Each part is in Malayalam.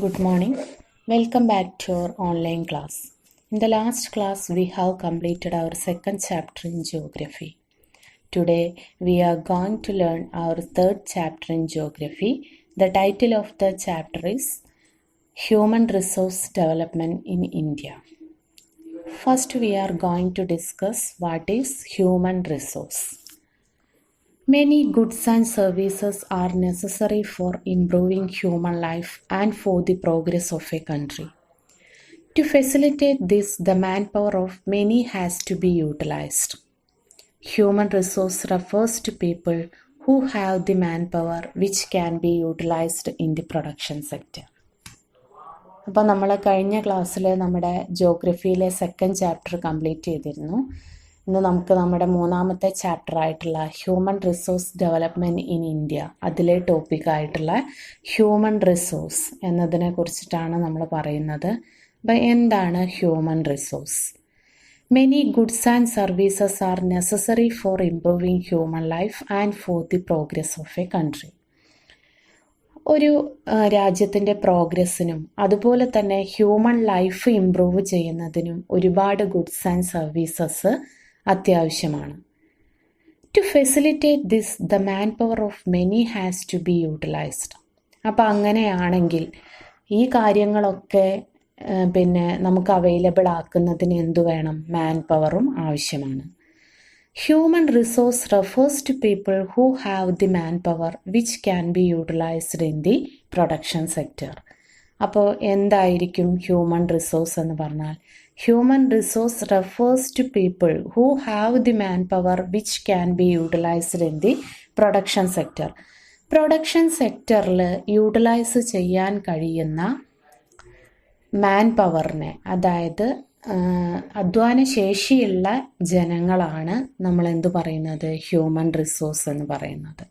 Good morning. Welcome back to our online class. In the last class, we have completed our second chapter in geography. Today, we are going to learn our third chapter in geography. The title of the chapter is Human Resource Development in India. First, we are going to discuss what is human resource. Many goods and services are necessary for improving human life and for the progress of a country. To facilitate this, the manpower of many has to be utilized. Human resource refers to people who have the manpower which can be utilized in the production sector. അപ്പോൾ നമ്മൾ കഴിഞ്ഞ ക്ലാസ്സിൽ നമ്മുടെ ജോഗ്രഫിയിലെ സെക്കൻഡ് ചാപ്റ്റർ കംപ്ലീറ്റ് ചെയ്തിരുന്നു. ഇന്ന് നമുക്ക് നമ്മുടെ മൂന്നാമത്തെ ചാപ്റ്റർ ആയിട്ടുള്ള human resource development in India അതിലെ ടോപ്പിക്കായിട്ടുള്ള ഹ്യൂമൻ റിസോഴ്സ് എന്നതിനെ കുറിച്ചിട്ടാണ് നമ്മൾ പറയുന്നത്. അപ്പോൾ എന്താണ് human resource? Many goods and services are necessary four improving human life and for the progress of a country. ഒരു രാജ്യത്തിൻ്റെ പ്രോഗ്രസ്സിനും അതുപോലെ തന്നെ ഹ്യൂമൻ ലൈഫ് ഇംപ്രൂവ് ചെയ്യുന്നതിനും ഒരുപാട് ഗുഡ്സ് ആൻഡ് സർവീസസ് അത്യാവശ്യമാണ്. To facilitate this the man power of many has to be utilised. അപ്പോൾ അങ്ങനെയാണെങ്കിൽ ഈ കാര്യങ്ങളൊക്കെ നമുക്ക് അവൈലബിൾ ആക്കുന്നതിന് എന്തു വേണം? മാൻ പവറും ആവശ്യമാണ്. Human resource refers to people who have the man power which can be utilised in the production sector. അപ്പോൾ എന്തായിരിക്കും ഹ്യൂമൻ റിസോഴ്സ് എന്ന് പറഞ്ഞാൽ? Human resource refers to people who have the man power which can be utilised in the production sector. Production സെക്ടറിൽ യൂട്ടിലൈസ് ചെയ്യാൻ കഴിയുന്ന മാൻ പവറിനെ, അതായത് അധ്വാന ശേഷിയുള്ള ജനങ്ങളാണ് നമ്മൾ എന്തു പറയുന്നത്? ഹ്യൂമൻ റിസോഴ്സ് എന്ന് പറയുന്നത്.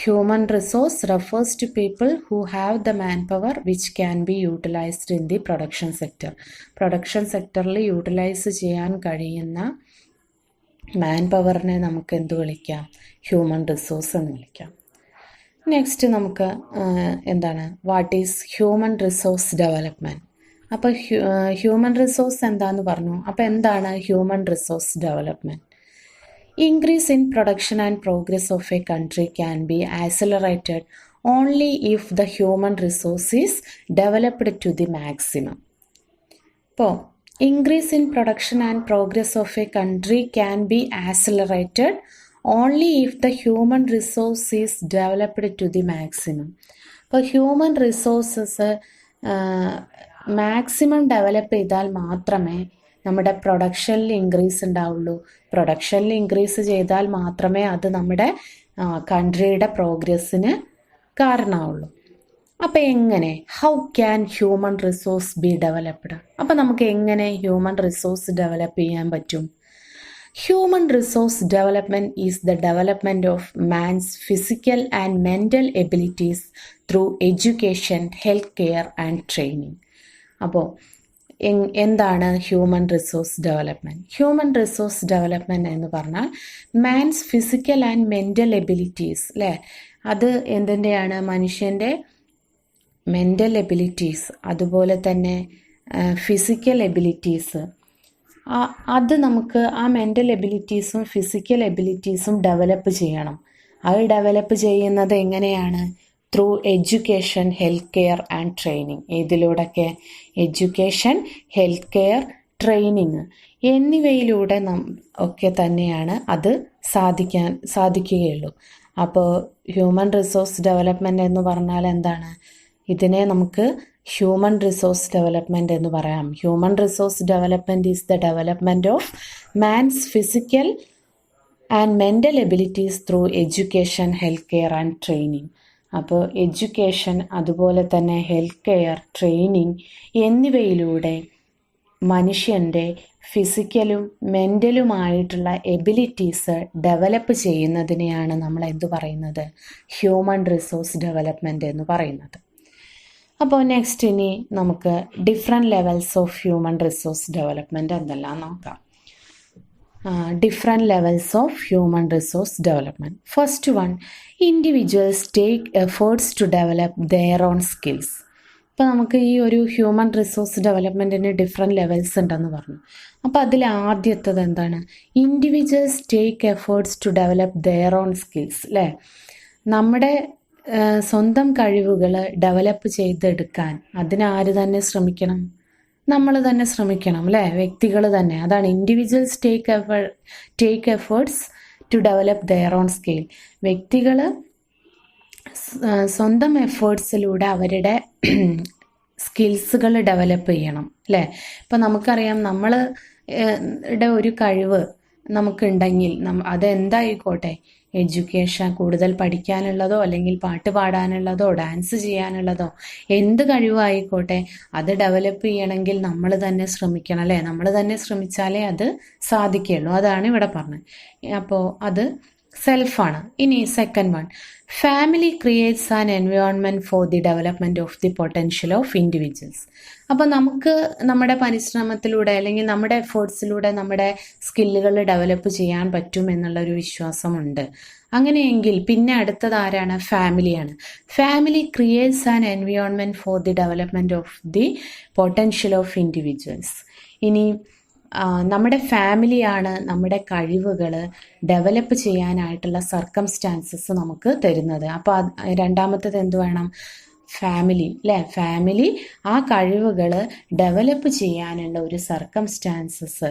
Human resource refers to people who have the man power which can be utilised in the production sector. Production സെക്ടറിൽ യൂട്ടിലൈസ് ചെയ്യാൻ കഴിയുന്ന മാൻ പവറിനെ നമുക്ക് എന്ത് വിളിക്കാം? ഹ്യൂമൻ റിസോഴ്സ് എന്ന് വിളിക്കാം. നെക്സ്റ്റ് നമുക്ക് എന്താണ് what is human resource development. അപ്പോൾ ഹ്യൂമൻ റിസോഴ്സ് എന്താന്ന് പറഞ്ഞു. അപ്പോൾ എന്താണ് human resource development? Increase in production and progress of a country can be accelerated only if the human resource is developed to the maximum. അപ്പോൾ increase in production and progress of a country can be accelerated only if the human resource is developed to the maximum. അപ്പോൾ ഹ്യൂമൻ റിസോഴ്സസ് മാക്സിമം ഡെവലപ്പ് ചെയ്താൽ മാത്രമേ നമ്മുടെ പ്രൊഡക്ഷനിൽ ഇൻക്രീസ് ഉണ്ടാവുള്ളൂ. പ്രൊഡക്ഷനിൽ ഇൻക്രീസ് ചെയ്താൽ മാത്രമേ അത് നമ്മുടെ കൺട്രിയുടെ പ്രോഗ്രസ്സിന് കാരണമാവുള്ളൂ. അപ്പോൾ എങ്ങനെ? How can human resource be developed? അപ്പോൾ നമുക്ക് എങ്ങനെ ഹ്യൂമൻ റിസോഴ്സ് ഡെവലപ്പ് ചെയ്യാൻ പറ്റും? Human resource development is the development of man's physical and mental abilities through education, health care and training. അപ്പോൾ എന്താണ് human resource development? Human resource development എന്ന് പറഞ്ഞാൽ man's physical and mental abilities, അല്ലേ? അത് എന്തിൻ്റെയാണ്? മനുഷ്യൻ്റെ മെൻ്റൽ എബിലിറ്റീസ്, അതുപോലെ തന്നെ ഫിസിക്കൽ എബിലിറ്റീസ്. അത് നമുക്ക് ആ മെൻ്റൽ എബിലിറ്റീസും ഫിസിക്കൽ എബിലിറ്റീസും ഡെവലപ്പ് ചെയ്യണം. അത് ഡെവലപ്പ് ചെയ്യുന്നത് എങ്ങനെയാണ്? Through education, health care and training. ഇതിലൂടെയൊക്കെ എഡ്യൂക്കേഷൻ, ഹെൽത്ത് കെയർ, ട്രെയിനിങ് എന്നിവയിലൂടെ ഒക്കെ തന്നെയാണ് അത് സാധിക്കുകയുള്ളൂ. അപ്പോൾ ഹ്യൂമൻ റിസോഴ്സ് ഡെവലപ്മെൻറ്റ് എന്ന് പറഞ്ഞാൽ എന്താണ്? ഇതിനെ നമുക്ക് ഹ്യൂമൻ റിസോഴ്സ് ഡെവലപ്മെൻറ്റ് എന്ന് പറയാം. Human resource development is the development of man's physical and mental abilities through education, health care and training. അപ്പോൾ എഡ്യൂക്കേഷൻ, അതുപോലെ തന്നെ ഹെൽത്ത് കെയർ, ട്രെയിനിങ് എന്നിവയിലൂടെ മനുഷ്യൻ്റെ ഫിസിക്കലും മെൻ്റലുമായിട്ടുള്ള എബിലിറ്റീസ് ഡെവലപ്പ് ചെയ്യുന്നതിനെയാണ് നമ്മൾ എന്തു പറയുന്നത്? ഹ്യൂമൻ റിസോഴ്സ് ഡെവലപ്മെൻറ്റ് എന്ന് പറയുന്നത്. അപ്പോൾ നെക്സ്റ്റ് ഇനി നമുക്ക് different levels of human resource development എന്തെല്ലാം നോക്കാം. different levels of human resource development. First one, individuals take efforts to develop their own skills. അപ്പോൾ നമുക്ക് ഈ ഒരു ഹ്യൂമൻ റിസോഴ്സ് ഡെവലപ്മെൻറ്റിന് ഡിഫറെൻറ്റ് ലെവൽസ് ഉണ്ടെന്ന് പറഞ്ഞു. അപ്പോൾ അതിൽ ആദ്യത്തത് എന്താണ്? Individuals take efforts to develop their own skills, അല്ലേ? നമ്മുടെ സ്വന്തം കഴിവുകൾ ഡെവലപ്പ് ചെയ്തെടുക്കാൻ അതിനാര് തന്നെ ശ്രമിക്കണം? നമ്മൾ തന്നെ ശ്രമിക്കണം, അല്ലേ? വ്യക്തികൾ തന്നെ. അതാണ് individuals take efforts to develop their own skill. വ്യക്തികൾ സ്വന്തം എഫേർട്സിലൂടെ അവരുടെ സ്കിൽസുകൾ ഡെവലപ്പ് ചെയ്യണം, അല്ലേ? ഇപ്പം നമുക്കറിയാം നമ്മളുടെ ഒരു കഴിവ് നമുക്കുണ്ടെങ്കിൽ അതെന്തായിക്കോട്ടെ, എഡ്യൂക്കേഷൻ, കൂടുതൽ പഠിക്കാനുള്ളതോ അല്ലെങ്കിൽ പാട്ട് പാടാനുള്ളതോ ഡാൻസ് ചെയ്യാനുള്ളതോ എന്ത് കഴിവായിക്കോട്ടെ, അത് ഡെവലപ്പ് ചെയ്യണമെങ്കിൽ നമ്മൾ തന്നെ ശ്രമിക്കണം, അല്ലേ? നമ്മൾ തന്നെ ശ്രമിച്ചാലേ അത് സാധിക്കുകയുള്ളൂ. അതാണ് ഇവിടെ പറഞ്ഞത്. അപ്പോൾ അത് സെൽഫാണ്. ഇനി second one, family creates an environment for the development of the potential of individuals. അപ്പോൾ നമുക്ക് നമ്മുടെ പരിശ്രമത്തിലൂടെ അല്ലെങ്കിൽ നമ്മുടെ എഫേർട്സിലൂടെ നമ്മുടെ സ്കില്ലുകൾ ഡെവലപ്പ് ചെയ്യാൻ പറ്റും എന്നുള്ളൊരു വിശ്വാസമുണ്ട്. അങ്ങനെയെങ്കിൽ പിന്നെ അടുത്തത് ആരാണ്? ഫാമിലിയാണ്. Family creates an environment for the development of the potential of individuals. ഇനി നമ്മുടെ ഫാമിലിയാണ് നമ്മുടെ കഴിവുകൾ ഡെവലപ്പ് ചെയ്യാനായിട്ടുള്ള സർക്കംസ്റ്റാൻസസ് നമുക്ക് തരുന്നത്. അപ്പോൾ രണ്ടാമത്തത് എന്ത് വേണം? ഫാമിലി, അല്ലേ? ഫാമിലി ആ കഴിവുകൾ ഡെവലപ്പ് ചെയ്യാനുള്ള ഒരു സർക്കംസ്റ്റാൻസസ്,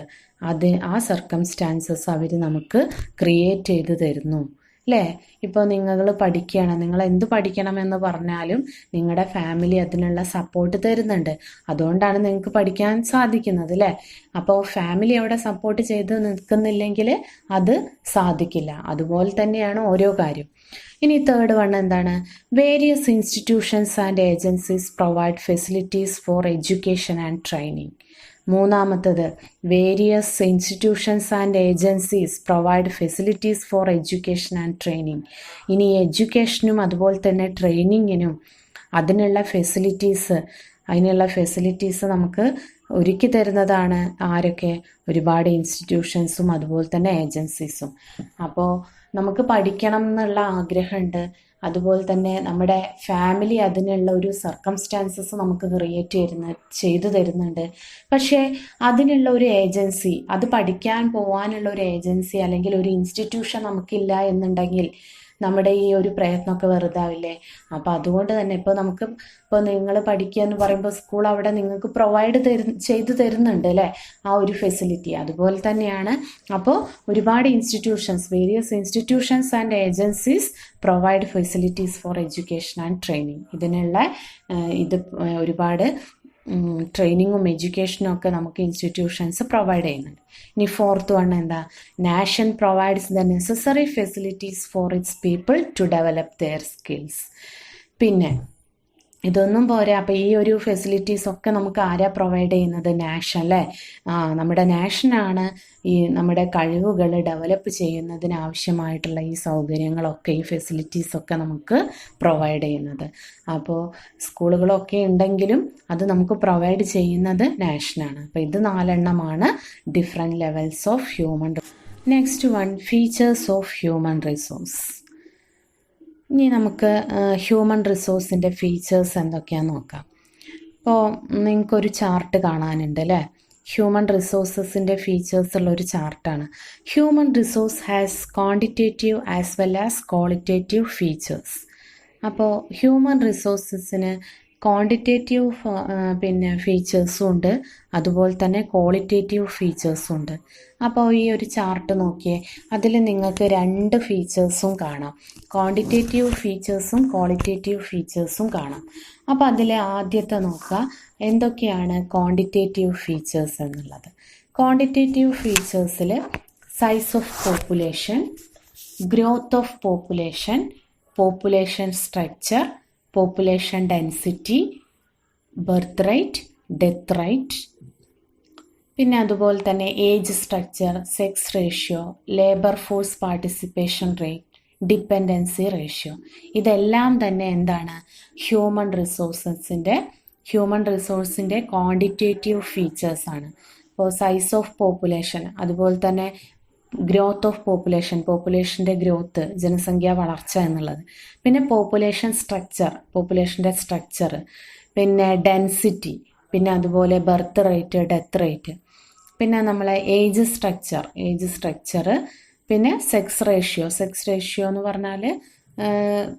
ആ സർക്കംസ്റ്റാൻസസ് അവർ നമുക്ക് ക്രിയേറ്റ് ചെയ്ത് തരുന്നു, അല്ലേ? ഇപ്പോൾ നിങ്ങൾ പഠിക്കുകയാണ്, നിങ്ങൾ എന്ത് പഠിക്കണമെന്ന് പറഞ്ഞാലും നിങ്ങളുടെ ഫാമിലി അതിനുള്ള സപ്പോർട്ട് തരുന്നുണ്ട്. അതുകൊണ്ടാണ് നിങ്ങൾക്ക് പഠിക്കാൻ സാധിക്കുന്നത്, അല്ലേ? അപ്പോൾ ഫാമിലി അവിടെ സപ്പോർട്ട് ചെയ്ത് നിൽക്കുന്നില്ലെങ്കിൽ അത് സാധിക്കില്ല. അതുപോലെ തന്നെയാണ് ഓരോ കാര്യം. ഇനി തേർഡ് വൺ എന്താണ്? Various institutions and agencies provide facilities for education and training. മൂന്നാമത്തത്, various institutions and agencies provide facilities for education and training. ഇനി എഡ്യൂക്കേഷനും അതുപോലെ തന്നെ ട്രെയിനിങ്ങിനും അതിനുള്ള ഫെസിലിറ്റീസ് നമുക്ക് ഒരുക്കി തരുന്നതാണ് ആരൊക്കെ? ഒരുപാട് ഇൻസ്റ്റിറ്റ്യൂഷൻസും അതുപോലെ തന്നെ ഏജൻസീസും. അപ്പോൾ നമുക്ക് പഠിക്കണം എന്നുള്ള ആഗ്രഹമുണ്ട്, അതുപോലെ തന്നെ നമ്മുടെ ഫാമിലി അതിനുള്ള ഒരു സർക്കംസ്റ്റാൻസസ് നമുക്ക് ചെയ്തു തരുന്നുണ്ട്. പക്ഷേ അതിനുള്ള ഒരു ഏജൻസി, അത് പഠിക്കാൻ പോകാനുള്ള ഒരു ഏജൻസി അല്ലെങ്കിൽ ഒരു ഇൻസ്റ്റിറ്റ്യൂഷൻ നമുക്കില്ല എന്നുണ്ടെങ്കിൽ നമ്മുടെ ഈ ഒരു പ്രയത്നമൊക്കെ വെറുതാവില്ലേ? അപ്പോൾ അതുകൊണ്ട് തന്നെ ഇപ്പോൾ നിങ്ങൾ പഠിക്കുക എന്ന് പറയുമ്പോൾ സ്കൂൾ അവിടെ നിങ്ങൾക്ക് പ്രൊവൈഡ് ചെയ്തു തരുന്നുണ്ട്, അല്ലേ? ആ ഒരു ഫെസിലിറ്റി. അതുപോലെ തന്നെയാണ് അപ്പോൾ ഒരുപാട് various institutions and agencies provide facilities for education and training. ഇതിനുള്ള ഒരുപാട് ട്രെയിനിങ്ങും എഡ്യൂക്കേഷനും ഒക്കെ നമുക്ക് ഇൻസ്റ്റിറ്റ്യൂഷൻസ് പ്രൊവൈഡ് ചെയ്യുന്നുണ്ട്. ഇനി ഫോർത്ത് വൺ എന്താ? Nation provides the necessary facilities for its people to develop their skills. പിന്നെ ഇതൊന്നും പോരാ. അപ്പോൾ ഈ ഒരു ഫെസിലിറ്റീസ് ഒക്കെ നമുക്ക് ആരാ പ്രൊവൈഡ് ചെയ്യുന്നത്? നാഷൻ, അല്ലേ? നമ്മുടെ നാഷനാണ് ഈ നമ്മുടെ കഴിവുകൾ ഡെവലപ്പ് ചെയ്യുന്നതിന് ആവശ്യമായിട്ടുള്ള ഈ സൗകര്യങ്ങളൊക്കെ, ഈ ഫെസിലിറ്റീസൊക്കെ നമുക്ക് പ്രൊവൈഡ് ചെയ്യുന്നത്. അപ്പോൾ സ്കൂളുകളൊക്കെ ഉണ്ടെങ്കിലും അത് നമുക്ക് പ്രൊവൈഡ് ചെയ്യുന്നത് നാഷനാണ്. അപ്പോൾ ഇത് 4 different levels of human. Next one, features of human resource. ഇനി നമുക്ക് ഹ്യൂമൻ റിസോഴ്സിൻ്റെ ഫീച്ചേഴ്സ് എന്തൊക്കെയാണെന്ന് നോക്കാം. ഇപ്പോൾ നിങ്ങൾക്കൊരു ചാർട്ട് കാണാനുണ്ട്, അല്ലേ? ഹ്യൂമൻ റിസോഴ്സസിൻ്റെ ഫീച്ചേഴ്സ് ഉള്ളൊരു ചാർട്ടാണ്. Human resource has quantitative as well as qualitative features. അപ്പോൾ ഹ്യൂമൻ റിസോഴ്സസിന് ക്വാണ്ടിറ്റേറ്റീവ് ഫീച്ചേഴ്സും ഉണ്ട്, അതുപോലെ തന്നെ ക്വാളിറ്റേറ്റീവ് ഫീച്ചേഴ്സും ഉണ്ട്. അപ്പോൾ ഈ ഒരു ചാർട്ട് നോക്കിയേ, അതിൽ നിങ്ങൾക്ക് 2 ഫീച്ചേഴ്സും കാണാം. ക്വാണ്ടിറ്റേറ്റീവ് ഫീച്ചേഴ്സും ക്വാളിറ്റേറ്റീവ് ഫീച്ചേഴ്സും കാണാം. അപ്പോൾ അതിൽ ആദ്യത്തെ നോക്കുക, എന്തൊക്കെയാണ് ക്വാണ്ടിറ്റേറ്റീവ് ഫീച്ചേഴ്സ് എന്നുള്ളത്. ക്വാണ്ടിറ്റേറ്റീവ് ഫീച്ചേഴ്സിൽ size of population, growth of population structure, population density, birth rate, death rate, പിന്നെ അതുപോലെ തന്നെ age structure, sex ratio, labour force participation rate, dependency ratio. ഇതെല്ലാം തന്നെ എന്താണ്? ഹ്യൂമൻ റിസോഴ്സിൻ്റെ ക്വാണ്ടിറ്റേറ്റീവ് ഫീച്ചേഴ്സാണ്. ഇപ്പോൾ സൈസ് ഓഫ് പോപ്പുലേഷൻ, അതുപോലെ തന്നെ ഗ്രോത്ത് ഓഫ് പോപ്പുലേഷൻ്റെ ഗ്രോത്ത്, ജനസംഖ്യാ വളർച്ച എന്നുള്ളത്. പിന്നെ പോപ്പുലേഷൻ്റെ സ്ട്രക്ചർ, പിന്നെ ഡെൻസിറ്റി, പിന്നെ അതുപോലെ ബർത്ത് റേറ്റ്, ഡെത്ത് റേറ്റ്, പിന്നെ നമ്മളെ ഏജ് സ്ട്രക്ചർ, പിന്നെ സെക്സ് റേഷ്യോ എന്ന് പറഞ്ഞാൽ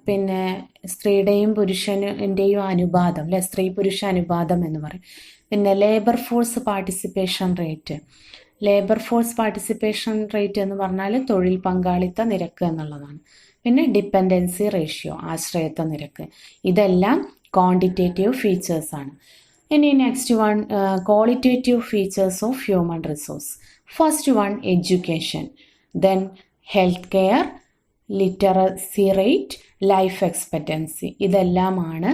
പിന്നെ സ്ത്രീയുടെയും പുരുഷൻ്റെയും അനുപാതം, അല്ലെ, സ്ത്രീ പുരുഷ അനുപാതം എന്ന് പറയും. പിന്നെ ലേബർ ഫോഴ്സ് പാർട്ടിസിപ്പേഷൻ റേറ്റ് എന്ന് പറഞ്ഞാൽ തൊഴിൽ പങ്കാളിത്ത നിരക്ക് എന്നുള്ളതാണ്. പിന്നെ ഡിപ്പെൻഡൻസി റേഷ്യോ, ആശ്രയത്വ നിരക്ക്. ഇതെല്ലാം ക്വാണ്ടിറ്റേറ്റീവ് ഫീച്ചേഴ്സ് ആണ്. ഇനി next one, qualitative features of human resource. First one, education, then health care, literacy rate, life expectancy. ഇതെല്ലാമാണ്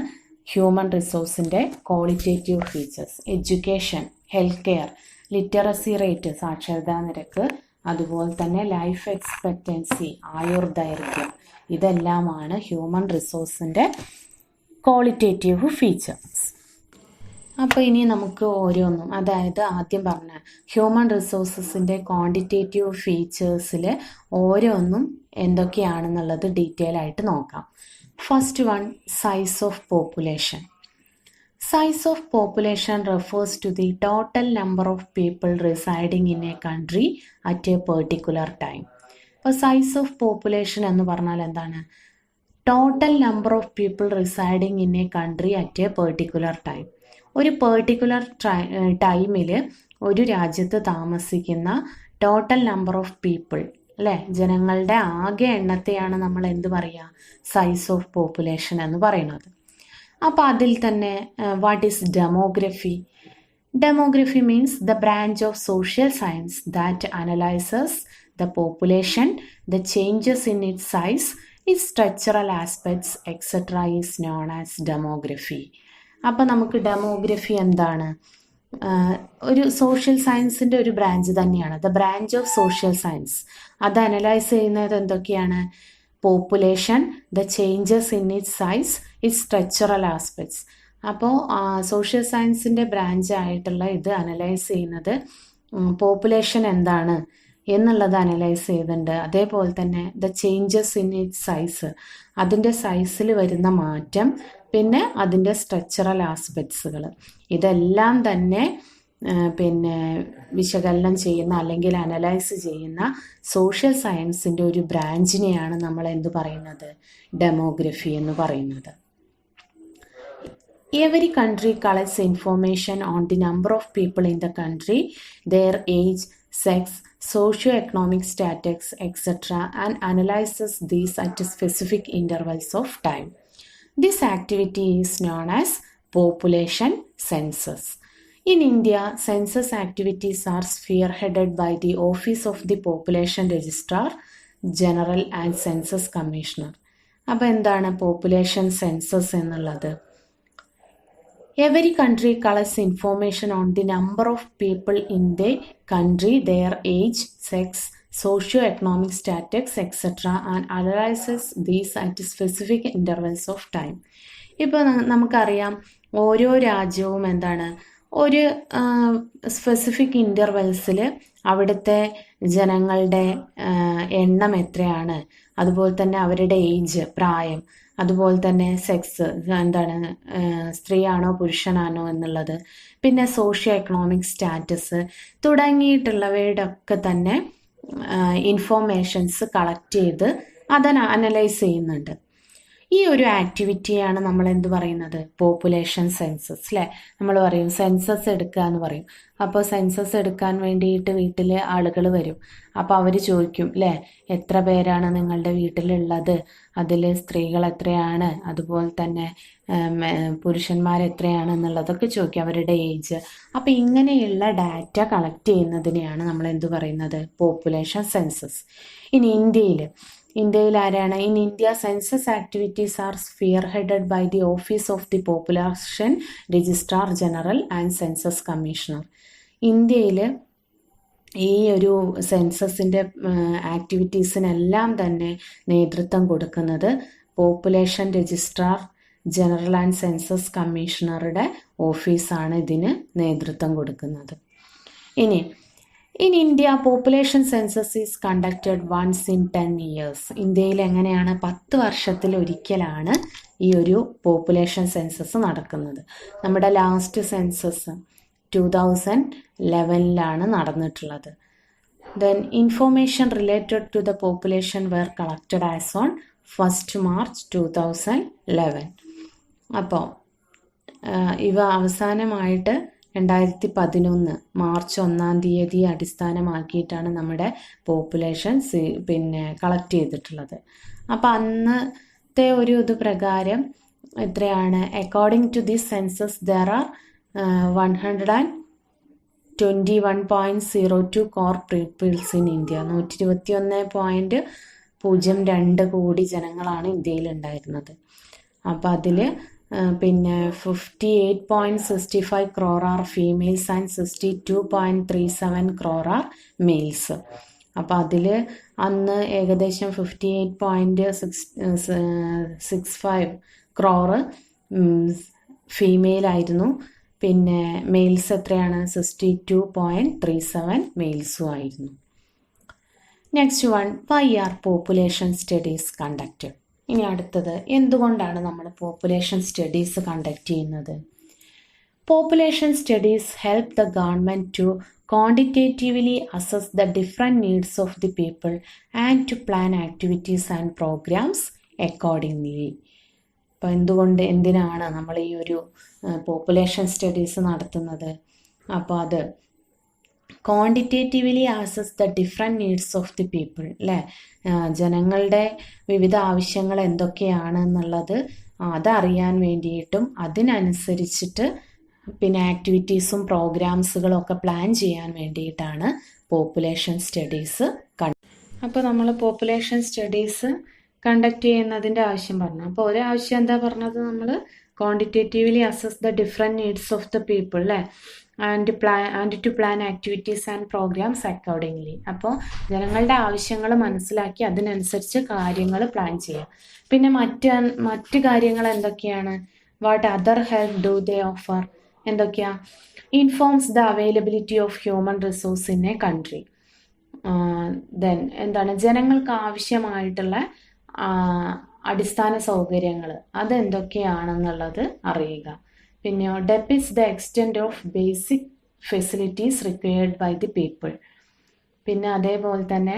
ഹ്യൂമൻ റിസോഴ്സിൻ്റെ qualitative features. Education, health care, literacy rate, സാക്ഷരതാ നിരക്ക്, അതുപോലെ തന്നെ ലൈഫ് എക്സ്പെക്റ്റൻസി, ആയുർദൈർഘ്യം. ഇതെല്ലാമാണ് ഹ്യൂമൻ റിസോഴ്സിൻ്റെ ക്വാളിറ്റേറ്റീവ് ഫീച്ചേഴ്സ്. അപ്പോൾ ഇനി നമുക്ക് ഓരോന്നും, അതായത് ആദ്യം പറഞ്ഞ ഹ്യൂമൻ റിസോഴ്സസിൻ്റെ ക്വാണ്ടിറ്റേറ്റീവ് ഫീച്ചേഴ്സിൽ ഓരോന്നും എന്തൊക്കെയാണെന്നുള്ളത് ഡീറ്റെയിൽ ആയിട്ട് നോക്കാം. First one, size of population. Size of population refers to the total number of people residing in a country at a particular time. അപ്പോൾ സൈസ് ഓഫ് പോപ്പുലേഷൻ എന്ന് പറഞ്ഞാൽ എന്താണ്? Total number of people residing in a country at A particular time. ഒരു പെർട്ടിക്കുലർ ടൈമിൽ ഒരു രാജ്യത്ത് താമസിക്കുന്ന ടോട്ടൽ നമ്പർ ഓഫ് പീപ്പിൾ, അല്ലേ, ജനങ്ങളുടെ ആകെ എണ്ണത്തെയാണ് നമ്മൾ എന്ത് പറയുക? സൈസ് ഓഫ് പോപ്പുലേഷൻ എന്ന് പറയുന്നത്. അപ്പോൾ അതിൽ തന്നെ what is demography? Demography means the branch of social science that analyses the population, the changes in it size, it structural aspects etcetera is known as demography. അപ്പോൾ നമുക്ക് ഡെമോഗ്രഫി എന്താണ്? ഒരു സോഷ്യൽ സയൻസിൻ്റെ ഒരു ബ്രാഞ്ച് തന്നെയാണ്. The branch of social science. അത് അനലൈസ് ചെയ്യുന്നത് എന്തൊക്കെയാണ്? Population, the changes in it size, it structural aspects. അപ്പോൾ സോഷ്യൽ സയൻസിൻ്റെ ബ്രാഞ്ച് ആയിട്ടുള്ള ഇത് അനലൈസ് ചെയ്യുന്നത് പോപ്പുലേഷൻ എന്താണ് എന്നുള്ളത് അനലൈസ് ചെയ്യുന്നുണ്ട്. അതേപോലെ തന്നെ the changes in it size, അതിൻ്റെ സൈസിൽ വരുന്ന മാറ്റം, പിന്നെ അതിൻ്റെ സ്ട്രക്ചറൽ ആസ്പെക്ട്സുകൾ. ഇതെല്ലാം തന്നെ പിന്നെ വിശകലനം ചെയ്യുന്ന അല്ലെങ്കിൽ അനലൈസ് ചെയ്യുന്ന സോഷ്യൽ സയൻസിൻ്റെ ഒരു ബ്രാഞ്ചിനെയാണ് നമ്മൾ എന്ത് പറയുന്നത്? ഡെമോഗ്രഫി എന്ന് പറയുന്നത്. Every country collects information on the number of people in the country, their age, sex, socio-economic status, etc., and analyzes these at specific intervals of time. This activity is known as population census. In India, census activities are spearheaded by the Office of the Population Registrar General and Census Commissioner. അപ്പോൾ എന്താണ് പോപ്പുലേഷൻ സെൻസസ് എന്നുള്ളത്? Every country collects information on the number of people in the country, their age, sex, socio-economic status, etc., and analyzes these at specific intervals of time. ഇപ്പോൾ നമുക്കറിയാം ഓരോ രാജ്യവും എന്താണ്, ഒരു സ്പെസിഫിക് ഇൻ്റർവെൽസിൽ അവിടുത്തെ ജനങ്ങളുടെ എണ്ണം എത്രയാണ്, അതുപോലെ തന്നെ അവരുടെ ഏജ്, പ്രായം, അതുപോലെ തന്നെ സെക്സ്, എന്താണ്, സ്ത്രീയാണോ പുരുഷനാണോ എന്നുള്ളത്, പിന്നെ സോഷ്യോ എക്കണോമിക് സ്റ്റാറ്റസ് തുടങ്ങിയിട്ടുള്ളവയുടെ ഒക്കെ തന്നെ ഇൻഫോർമേഷൻസ് കളക്ട് ചെയ്ത് അതിനെ അനലൈസ് ചെയ്യുന്നുണ്ട്. ഈ ഒരു ആക്ടിവിറ്റിയാണ് നമ്മൾ എന്ത് പറയുന്നത്? പോപ്പുലേഷൻ സെൻസസ്, അല്ലേ? നമ്മൾ പറയും സെൻസസ് എടുക്കുക എന്ന് പറയും. അപ്പോൾ സെൻസസ് എടുക്കാൻ വേണ്ടിയിട്ട് വീട്ടിൽ ആളുകൾ വരും. അപ്പോൾ അവർ ചോദിക്കും, അല്ലേ, എത്ര പേരാണ് നിങ്ങളുടെ വീട്ടിലുള്ളത്, അതിൽ സ്ത്രീകൾ എത്രയാണ്, അതുപോലെ തന്നെ പുരുഷന്മാരെത്രയാണ് എന്നുള്ളതൊക്കെ ചോദിക്കും, അവരുടെ ഏജ്. അപ്പോൾ ഇങ്ങനെയുള്ള ഡാറ്റ കളക്ട് ചെയ്യുന്നതിനെയാണ് നമ്മൾ എന്ത് പറയുന്നത്? Population census. ഇനി ഇന്ത്യയിൽ ആരാണ്? In India census activities are spearheaded by the office of the population registrar general and census commissioner. ഇന്ത്യയിൽ ഈ ഒരു സെൻസസിൻ്റെ ആക്ടിവിറ്റീസിനെല്ലാം തന്നെ നേതൃത്വം കൊടുക്കുന്നത് population registrar general and census കമ്മീഷണറുടെ ഓഫീസാണ് ഇതിന് നേതൃത്വം കൊടുക്കുന്നത്. ഇനി in India population census is conducted once in 10 years. ഇന്ത്യയിൽ എങ്ങനെയാണ് 10 വർഷത്തിലൊരിക്കലാണ് ഈ ഒരു പോപ്പുലേഷൻ സെൻസസ് നടക്കുന്നത്. നമ്മുടെ ലാസ്റ്റ് സെൻസസ് 2011 നടന്നിട്ടുള്ളത്. Then information related to the population were collected as on 1st March 2011. അപ്പോൾ ഇവ അവസാനമായിട്ട് 2011 മാർച്ച് 1 അടിസ്ഥാനമാക്കിയിട്ടാണ് നമ്മുടെ പോപ്പുലേഷൻ കളക്ട് ചെയ്തിട്ടുള്ളത്. അപ്പം അന്നത്തെ ഒരു ഇത് പ്രകാരം എത്രയാണ്? According to this census there are 121.02 crore peoples in India. 121.02 കോടി ജനങ്ങളാണ് ഇന്ത്യയിൽ ഉണ്ടായിരുന്നത്. അപ്പം അതിൽ 58.65 crore are females and 62.37 crore are males. അപ്പം അതിൽ അന്ന് ഏകദേശം 58.65 crore ഫീമെയിൽ ആയിരുന്നു. പിന്നെ മെയിൽസ് എത്രയാണ്? 62.37 മെയിൽസും ആയിരുന്നു. Next one, why are population studies conducted? ഇനി അടുത്തത്, എന്തുകൊണ്ടാണ് നമ്മൾ പോപ്പുലേഷൻ സ്റ്റഡീസ് കണ്ടക്ട് ചെയ്യുന്നത്? Population studies help the government to quantitatively assess the different needs of the people and to plan activities and programmes accordingly. അപ്പോൾ എന്തിനാണ് നമ്മൾ ഈ ഒരു പോപ്പുലേഷൻ സ്റ്റഡീസ് നടത്തുന്നത്? അപ്പോൾ അത് quantitatively assess the different needs of the people, അല്ലേ? ജനങ്ങളുടെ വിവിധ ആവശ്യങ്ങൾ എന്തൊക്കെയാണ് എന്നുള്ളത് അതറിയാൻ വേണ്ടിയിട്ടും അതിനനുസരിച്ചിട്ട് പിന്നെ ആക്ടിവിറ്റീസും പ്രോഗ്രാംസുകളും ഒക്കെ പ്ലാൻ ചെയ്യാൻ വേണ്ടിയിട്ടാണ് പോപ്പുലേഷൻ സ്റ്റഡീസ് അപ്പോൾ നമ്മൾ പോപ്പുലേഷൻ സ്റ്റഡീസ് കണ്ടക്ട് ചെയ്യുന്നതിൻ്റെ ആവശ്യം പറഞ്ഞു. അപ്പോൾ ഒരു ആവശ്യം എന്താ പറഞ്ഞത്? നമ്മൾ quantitatively assess the different needs of the people, അല്ലേ? And to plan activities and programmes accordingly. അപ്പോൾ ജനങ്ങളുടെ ആവശ്യങ്ങൾ മനസ്സിലാക്കി അതിനനുസരിച്ച് കാര്യങ്ങൾ പ്ലാൻ ചെയ്യാം. പിന്നെ മറ്റ് കാര്യങ്ങൾ എന്തൊക്കെയാണ്? What other help do they offer? എന്തൊക്കെയാ? Informs the availability of human resource in a country. Then എന്താണ്? ജനങ്ങൾക്ക് ആവശ്യമായിട്ടുള്ള അടിസ്ഥാന സൗകര്യങ്ങൾ അതെന്തൊക്കെയാണെന്നുള്ളത് അറിയുക. പിന്നെയോ, depicts the extent of basic facilities required by the people. പിന്നെ അതേപോലെ തന്നെ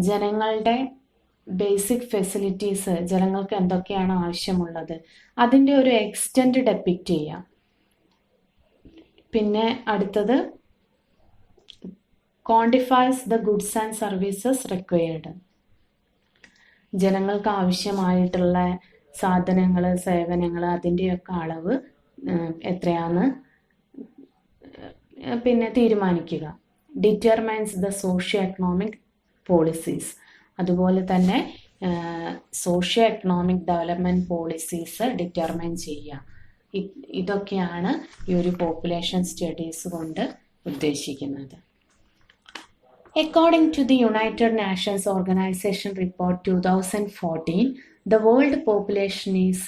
ജനങ്ങളുടെ ബേസിക് ഫെസിലിറ്റീസ്, ജനങ്ങൾക്ക് എന്തൊക്കെയാണ് ആവശ്യമുള്ളത് അതിൻ്റെ ഒരു എക്സ്റ്റെൻറ്റ് ഡെപ്പിക്റ്റ് ചെയ്യാം. പിന്നെ അടുത്തത്, quantifies the goods and services required. ജനങ്ങൾക്ക് ആവശ്യമായിട്ടുള്ള സാധനങ്ങൾ, സേവനങ്ങൾ അതിൻ്റെയൊക്കെ അളവ് എത്രയാന്ന് പിന്നെ തീരുമാനിക്കുക. Determines the socio economic policies. അതുപോലെ തന്നെ socio economic development policies determine ചെയ്യുക. ഇതൊക്കെയാണ് ഈ ഒരു പോപ്പുലേഷൻ സ്റ്റഡീസ് കൊണ്ട് ഉദ്ദേശിക്കുന്നത്. According to the United Nations Organization Report 2014, the world population is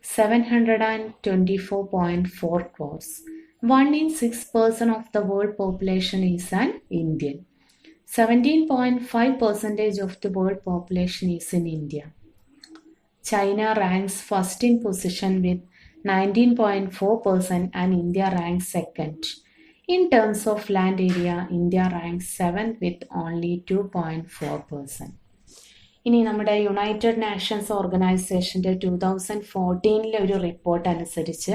724.4 crores. 1 in 6% of the world population is an Indian. 17.5% of the world population is in India. China ranks first in position with 19.4% and India ranks second. In terms of land area, India ranks 7th with only 2.4%. ഇനി നമ്മുടെ യുണൈറ്റഡ് നാഷൻസ് ഓർഗനൈസേഷൻ്റെ 2014 ഒരു റിപ്പോർട്ട് അനുസരിച്ച്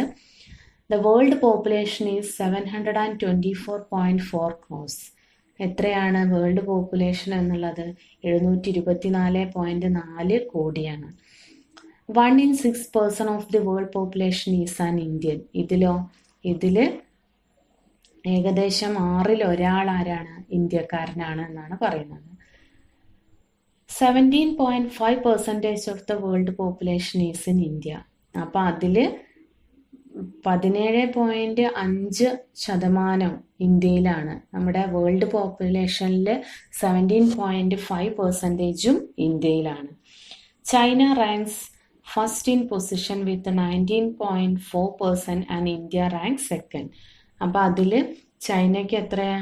the world population is 724.4 crores. എത്രയാണ് വേൾഡ് പോപ്പുലേഷൻ എന്നുള്ളത്? 724.4 കോടിയാണ്. 1 in 6% of the world population is an Indian. ഇതിൽ ഏകദേശം 6 ആരാണ്? ഇന്ത്യക്കാരനാണ് എന്നാണ് പറയുന്നത്. 17.5% of the world population is in India. അപ്പം അതിൽ 17.5% ഇന്ത്യയിലാണ്. നമ്മുടെ വേൾഡ് പോപ്പുലേഷനിൽ 17.5% ഇന്ത്യയിലാണ്. China ranks first in position with 19.4% and India rank second. അപ്പം അതിൽ ചൈനയ്ക്ക് എത്രയാ?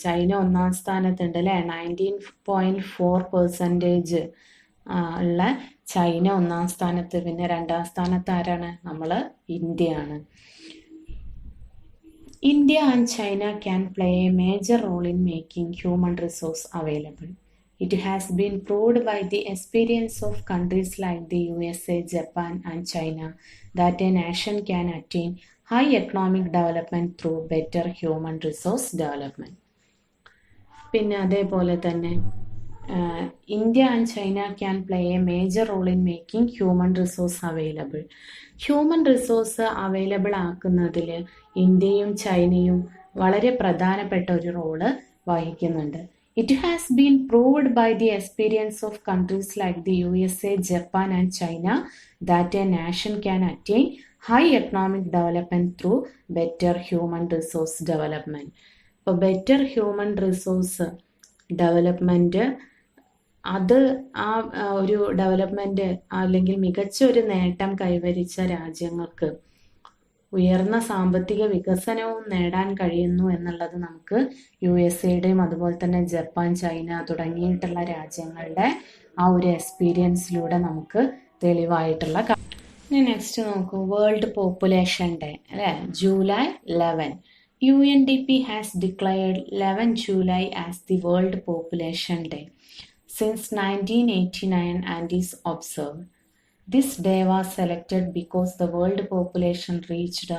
ചൈന ഒന്നാം സ്ഥാനത്തുണ്ട് അല്ലേ? 19.4% ഉള്ള ചൈന ഒന്നാം സ്ഥാനത്ത്. പിന്നെ രണ്ടാം സ്ഥാനത്ത് ആരാണ്? നമ്മൾ ഇന്ത്യയാണ്. India and China can play a major role in making human resource available. It has been proved by the experience of countries like the USA, Japan, and China that a nation can attain high economic development through better human resource development. പിന്നെ അതേപോലെ തന്നെ India and China can play a major role in making human resource available. Human resource available ആക്കുന്നതിൽ ഇന്ത്യയും ചൈനയും വളരെ പ്രധാനപ്പെട്ട ഒരു റോള് വഹിക്കുന്നുണ്ട്. It has been proved by the experience of countries like the USA, Japan, and China that a nation can attain high economic development through better human resource development. ഇപ്പോൾ ബെറ്റർ ഹ്യൂമൻ റിസോഴ്സ് ഡെവലപ്മെൻറ്റ് അത് ഒരു ഡെവലപ്മെൻറ്റ് അല്ലെങ്കിൽ മികച്ച ഒരു നേട്ടം കൈവരിച്ച രാജ്യങ്ങൾക്ക് ഉയർന്ന സാമ്പത്തിക വികസനവും നേടാൻ കഴിയുന്നു എന്നുള്ളത് നമുക്ക് USA-യുടെയും അതുപോലെ തന്നെ ജപ്പാൻ, ചൈന തുടങ്ങിയിട്ടുള്ള രാജ്യങ്ങളുടെ ആ ഒരു എക്സ്പീരിയൻസിലൂടെ നമുക്ക് തെളിവായിട്ടുള്ള. ഇനി നെക്സ്റ്റ് നോക്കൂ, വേൾഡ് പോപ്പുലേഷൻ ഡേ അല്ലേ? July 11. UNDP has declared 11 July as the World Population Day since 1989 and is observed. This day was selected because the world population reached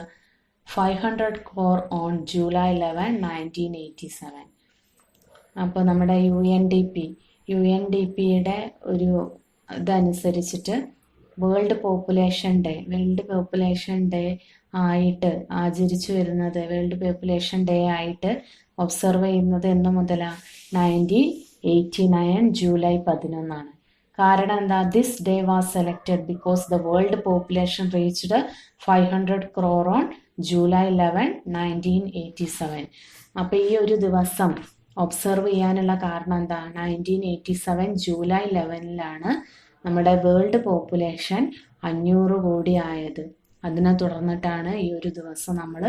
500 crore on July 11, 1987. അപ്പോൾ നമ്മുടെ UNDPയുടെ ഒരു ഇതനുസരിച്ചിട്ട് വേൾഡ് പോപ്പുലേഷൻ ഡേ ആയിട്ട് ആചരിച്ചു വരുന്നത്, വേൾഡ് പോപ്പുലേഷൻ ഡേ ആയിട്ട് ഒബ്സർവ് ചെയ്യുന്നത് എന്ന് മുതലാണ്? 1989 ജൂലൈ 11. കാരണം എന്താ? This day was selected because the world population reached 500 crore on July 11, 1987. അപ്പോൾ ഈ ഒരു ദിവസം ഒബ്സർവ് ചെയ്യാനുള്ള കാരണം എന്താ? 1987 ജൂലൈ 11 നമ്മുടെ വേൾഡ് പോപ്പുലേഷൻ 500 കോടി ആയത്. അതിനെ തുടർന്നിട്ടാണ് ഈ ഒരു ദിവസം നമ്മൾ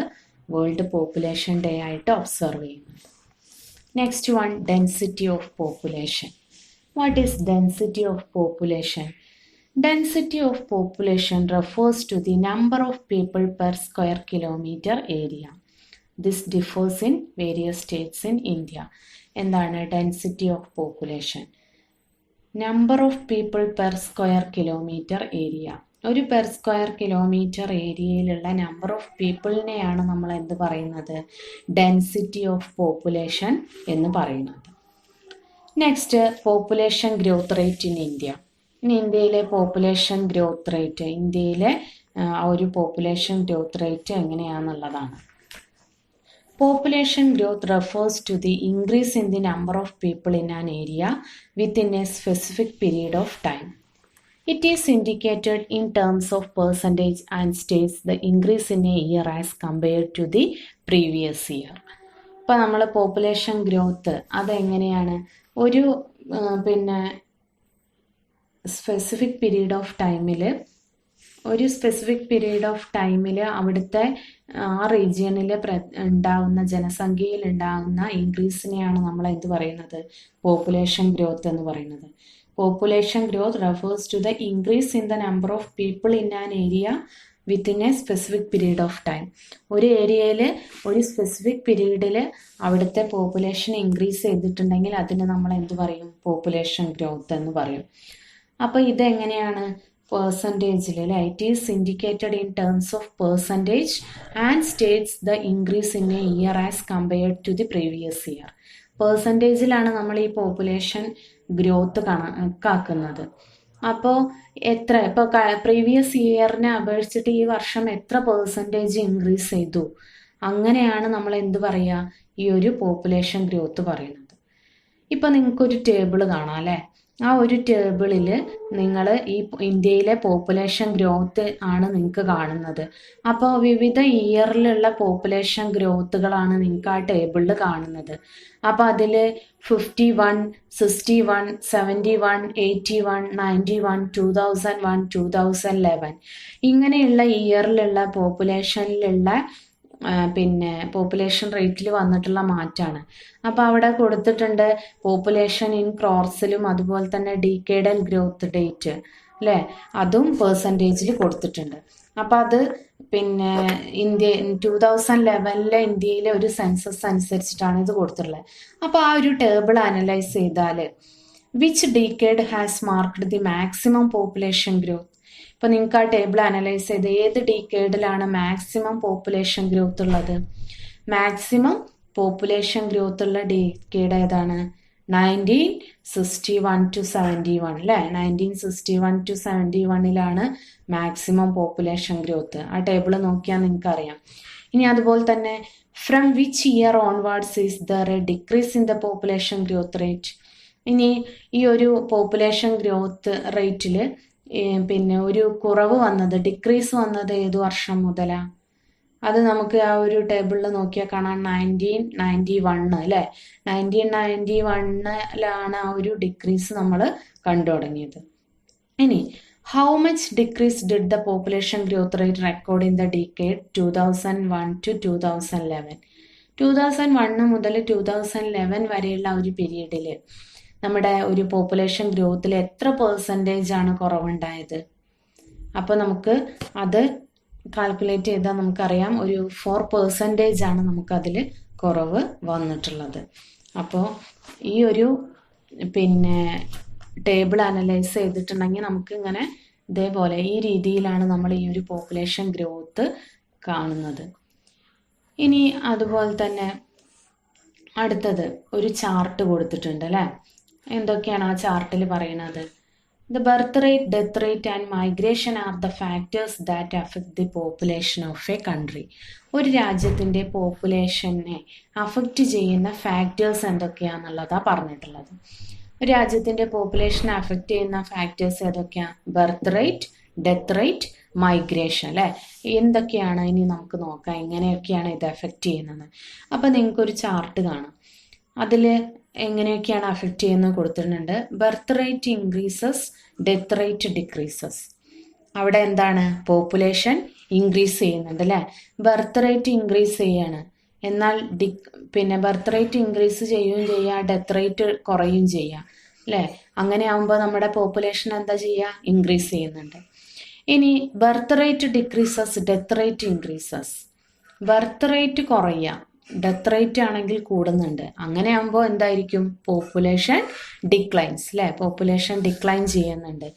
വേൾഡ് പോപ്പുലേഷൻ ഡേ ആയിട്ട് ഒബ്സർവ് ചെയ്യുന്നത്. Next one, density of population. What is density of population? Density of population refers to the number of people per square kilometer area. This differs in various states in India. എന്താണ് density of population? Number of people per square kilometre area. ഒരു പെർ സ്ക്വയർ കിലോമീറ്റർ ഏരിയയിലുള്ള നമ്പർ ഓഫ് പീപ്പിളിനെയാണ് നമ്മൾ എന്ത് പറയുന്നത്? ഡെൻസിറ്റി ഓഫ് പോപ്പുലേഷൻ എന്ന് പറയുന്നത്. Next, population growth rate in India. ഇനി ഇന്ത്യയിലെ പോപ്പുലേഷൻ ഗ്രോത്ത് റേറ്റ്, ഇന്ത്യയിലെ ഒരു പോപ്പുലേഷൻ ഗ്രോത്ത് റേറ്റ് എങ്ങനെയാണെന്നുള്ളതാണ്. Population growth refers to the increase in the number of people in an area within a specific period of time. It is indicated in terms of percentage and states the increase in a year as compared to the previous year. ഇപ്പോൾ നമ്മൾ പോപ്പുലേഷൻ ഗ്രോത്ത് അതെങ്ങനെയാണ്? ഒരു സ്പെസിഫിക് പീരീഡ് ഓഫ് ടൈമിൽ അവിടുത്തെ ആ റീജിയണിൽ ഉണ്ടാകുന്ന ജനസംഖ്യയിൽ ഉണ്ടാകുന്ന ഇൻക്രീസിനെയാണ് നമ്മൾ എന്ത് പറയുന്നത്? പോപ്പുലേഷൻ ഗ്രോത്ത് എന്ന് പറയുന്നത്. Population growth refers to the increase in the number of people in an area within a specific period of time. ഒരു ഏരിയയിൽ ഒരു സ്പെസിഫിക് പീരീഡിൽ അവിടുത്തെ പോപ്പുലേഷൻ ഇൻക്രീസ് ചെയ്തിട്ടുണ്ടെങ്കിൽ അതിന് നമ്മൾ എന്ത് പറയും? പോപ്പുലേഷൻ ഗ്രോത്ത് എന്ന് പറയും. അപ്പോൾ ഇതെങ്ങനെയാണ്? പെർസെൻറ്റേജിൽ അല്ലേ? It is indicated in terms of percentage and states the increase in a year as compared to the previous year. പെർസെൻറ്റേജിലാണ് നമ്മൾ ഈ പോപ്പുലേഷൻ ഗ്രോത്ത് കണക്കാക്കുന്നത്. അപ്പോൾ ഇപ്പോൾ പ്രീവിയസ് ഇയറിനെ അപേക്ഷിച്ചിട്ട് ഈ വർഷം എത്ര പെർസെൻറ്റേജ് ഇൻക്രീസ് ചെയ്തു, അങ്ങനെയാണ് നമ്മൾ എന്ത് പറയുക? ഈ ഒരു പോപ്പുലേഷൻ ഗ്രോത്ത് പറയുന്നത്. ഇപ്പം നിങ്ങൾക്കൊരു ടേബിൾ കാണാം അല്ലേ? ആ ഒരു ടേബിളിൽ നിങ്ങൾ ഈ ഇന്ത്യയിലെ പോപ്പുലേഷൻ ഗ്രോത്ത് ആണ് നിങ്ങൾക്ക് കാണുന്നത്. അപ്പോൾ വിവിധ ഇയറിലുള്ള പോപ്പുലേഷൻ ഗ്രോത്തുകളാണ് നിങ്ങൾക്ക് ആ ടേബിളിൽ കാണുന്നത്. അപ്പോൾ അതിൽ 51, 61, 71, 81, 91, 2001, 2011 ഇങ്ങനെയുള്ള ഇയറിലുള്ള പോപ്പുലേഷനിലുള്ള പിന്നെ പോപ്പുലേഷൻ റേറ്റിൽ വന്നിട്ടുള്ള മാറ്റമാണ്. അപ്പോൾ അവിടെ കൊടുത്തിട്ടുണ്ട് പോപ്പുലേഷൻ ഇൻ ക്രോർസിലും അതുപോലെ തന്നെ ഡീക്കേഡൽ ഗ്രോത്ത് ഡേറ്റ് അല്ലേ, അതും പെർസെൻറ്റേജിൽ കൊടുത്തിട്ടുണ്ട്. അപ്പം അത് പിന്നെ 2011 ഇന്ത്യയിലെ ഒരു സെൻസസ് അനുസരിച്ചിട്ടാണ് ഇത് കൊടുത്തിട്ടുള്ളത്. അപ്പോൾ ആ ഒരു ടേബിൾ അനലൈസ് ചെയ്താൽ which decade has marked the maximum population growth. ഇപ്പൊ നിങ്ങൾക്ക് ആ ടേബിൾ അനലൈസ് ചെയ്ത് ഏത് ഡീക്കേഡിലാണ് മാക്സിമം പോപ്പുലേഷൻ ഗ്രോത്ത് ഉള്ളത്? മാക്സിമം പോപ്പുലേഷൻ ഗ്രോത്ത് ഉള്ള ഡീക്കേഡ് ഏതാണ്? 1961 to 71 അല്ലേ? 1961 to 71 മാക്സിമം പോപ്പുലേഷൻ ഗ്രോത്ത്. ആ ടേബിൾ നോക്കിയാൽ നിങ്ങൾക്ക് അറിയാം. ഇനി അതുപോലെ തന്നെ from which year onwards is there A decrease in the population growth rate. ഇനി ഈ ഒരു പോപ്പുലേഷൻ ഗ്രോത്ത് റേറ്റിൽ പിന്നെ ഒരു കുറവ് വന്നത്, ഡിക്രീസ് വന്നത് ഏത് വർഷം മുതലാ? അത് നമുക്ക് ആ ഒരു ടേബിളിൽ നോക്കിയാൽ കാണാം. 1991 അല്ലേ? 1991 ആ ഒരു ഡിക്രീസ് നമ്മൾ കണ്ടു തുടങ്ങിയത്. ഇനി how much decrease did the population growth rate record in the decade 2001 to 2011. 2001 മുതൽ 2011 വരെയുള്ള ഒരു പീരീഡിൽ നമ്മുടെ ഒരു പോപ്പുലേഷൻ ഗ്രോത്തിൽ എത്ര പെർസെൻറ്റേജ് ആണ് കുറവുണ്ടായത്? അപ്പോൾ നമുക്ക് അത് കാൽക്കുലേറ്റ് ചെയ്താൽ നമുക്കറിയാം, ഒരു 4% ആണ് നമുക്കതിൽ കുറവ് വന്നിട്ടുള്ളത്. അപ്പോൾ ഈ ഒരു പിന്നെ ടേബിൾ അനലൈസ് ചെയ്തിട്ടുണ്ടെങ്കിൽ നമുക്ക് ഇങ്ങനെ ഇതേപോലെ ഈ രീതിയിലാണ് നമ്മൾ ഈ ഒരു പോപ്പുലേഷൻ ഗ്രോത്ത് കാണുന്നത്. ഇനി അതുപോലെ തന്നെ അടുത്തത് ഒരു ചാർട്ട് കൊടുത്തിട്ടുണ്ട് അല്ലേ? എന്തൊക്കെയാണ് ആ ചാർട്ടിൽ പറയുന്നത്? The birth rate, death rate and migration are the factors that affect the population of a country. ഒരു രാജ്യത്തിൻ്റെ പോപ്പുലേഷനെ അഫക്റ്റ് ചെയ്യുന്ന ഫാക്ടേഴ്സ് എന്തൊക്കെയാണെന്നുള്ളതാണ് പറഞ്ഞിട്ടുള്ളത്. ഒരു രാജ്യത്തിൻ്റെ പോപ്പുലേഷനെ അഫക്റ്റ് ചെയ്യുന്ന ഫാക്ടേഴ്സ് ഏതൊക്കെയാണ്? Birth rate, death rate, migration അല്ലേ? എന്തൊക്കെയാണ് ഇനി നമുക്ക് നോക്കാം, എങ്ങനെയൊക്കെയാണ് ഇത് എഫക്റ്റ് ചെയ്യുന്നത്. അപ്പം നിങ്ങൾക്കൊരു ചാർട്ട് കാണാം. അതിൽ എങ്ങനെയൊക്കെയാണ് അഫക്റ്റ് ചെയ്യുന്നത് കൊടുത്തിട്ടുണ്ട്. Birth rate increases, death rate decreases. അവിടെ എന്താണ്? പോപ്പുലേഷൻ ഇൻക്രീസ് ചെയ്യുന്നുണ്ട് അല്ലേ? ബർത്ത് റേറ്റ് ഇൻക്രീസ് ചെയ്യാണ്, എന്നാൽ പിന്നെ ബർത്ത് റേറ്റ് ഇൻക്രീസ് ചെയ്യുകയും ചെയ്യുക, ഡെത്ത് റേറ്റ് കുറയുകയും ചെയ്യുക അല്ലേ? അങ്ങനെ ആകുമ്പോൾ നമ്മുടെ പോപ്പുലേഷൻ എന്താ ചെയ്യുക? ഇൻക്രീസ് ചെയ്യുന്നുണ്ട്. ഇനി birth rate decreases, death rate increases. Birth rate കുറയുക, ഡെത്ത് റേറ്റ് ആണെങ്കിൽ കൂടുന്നുണ്ട്. അങ്ങനെ ആകുമ്പോൾ എന്തായിരിക്കും? പോപ്പുലേഷൻ ഡിക്ലൈൻസ് അല്ലേ? പോപ്പുലേഷൻ ഡിക്ലൈൻ ചെയ്യുന്നുണ്ട്,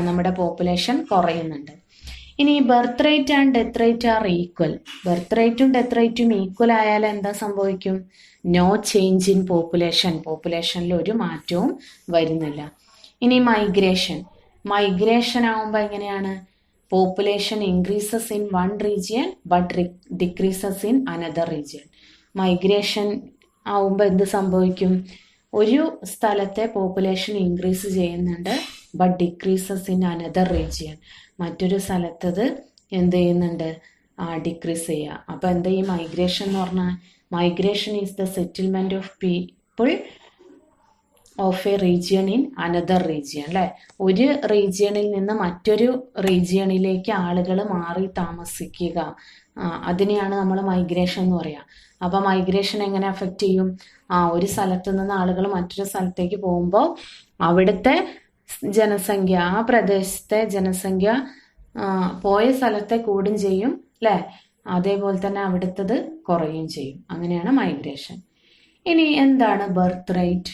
നമ്മുടെ പോപ്പുലേഷൻ കുറയുന്നുണ്ട്. ഇനി birth rate and death rate are equal. Birth റേറ്റും ഡെത്ത് റേറ്റും ഈക്വൽ ആയാൽ എന്താ സംഭവിക്കും? No change in population. പോപ്പുലേഷനിൽ ഒരു മാറ്റവും വരുന്നില്ല. ഇനി മൈഗ്രേഷൻ. മൈഗ്രേഷൻ ആകുമ്പോൾ എങ്ങനെയാണ്? Population increases in one region but decreases in another region. Migration ആവുമ്പോൾ എന്ത് സംഭവിക്കും? ഒരു സ്ഥലത്തെ പോപ്പുലേഷൻ ഇൻക്രീസ് ചെയ്യുന്നുണ്ട് but decreases in another region. മറ്റൊരു സ്ഥലത്തത് എന്ത് ചെയ്യുന്നുണ്ട്? ഡിക്രീസ് ചെയ്യുക. അപ്പോൾ എന്താ ഈ മൈഗ്രേഷൻ എന്ന് പറഞ്ഞാൽ? Migration is the settlement of people of A region in another region അല്ലേ? ഒരു റീജിയണിൽ നിന്ന് മറ്റൊരു റീജിയണിലേക്ക് ആളുകൾ മാറി താമസിക്കുക, അതിനെയാണ് നമ്മൾ മൈഗ്രേഷൻ എന്ന് പറയുക. അപ്പോൾ മൈഗ്രേഷൻ എങ്ങനെ അഫക്റ്റ് ചെയ്യും? ഒരു സ്ഥലത്ത് നിന്ന് ആളുകൾ മറ്റൊരു സ്ഥലത്തേക്ക് പോകുമ്പോൾ അവിടുത്തെ ജനസംഖ്യ, ആ പ്രദേശത്തെ ജനസംഖ്യ പോയ സ്ഥലത്തെ കൂടും ചെയ്യും അല്ലേ? അതേപോലെ തന്നെ അവിടുത്തത് കുറയുകയും ചെയ്യും. അങ്ങനെയാണ് മൈഗ്രേഷൻ. ഇനി എന്താണ് birth rate?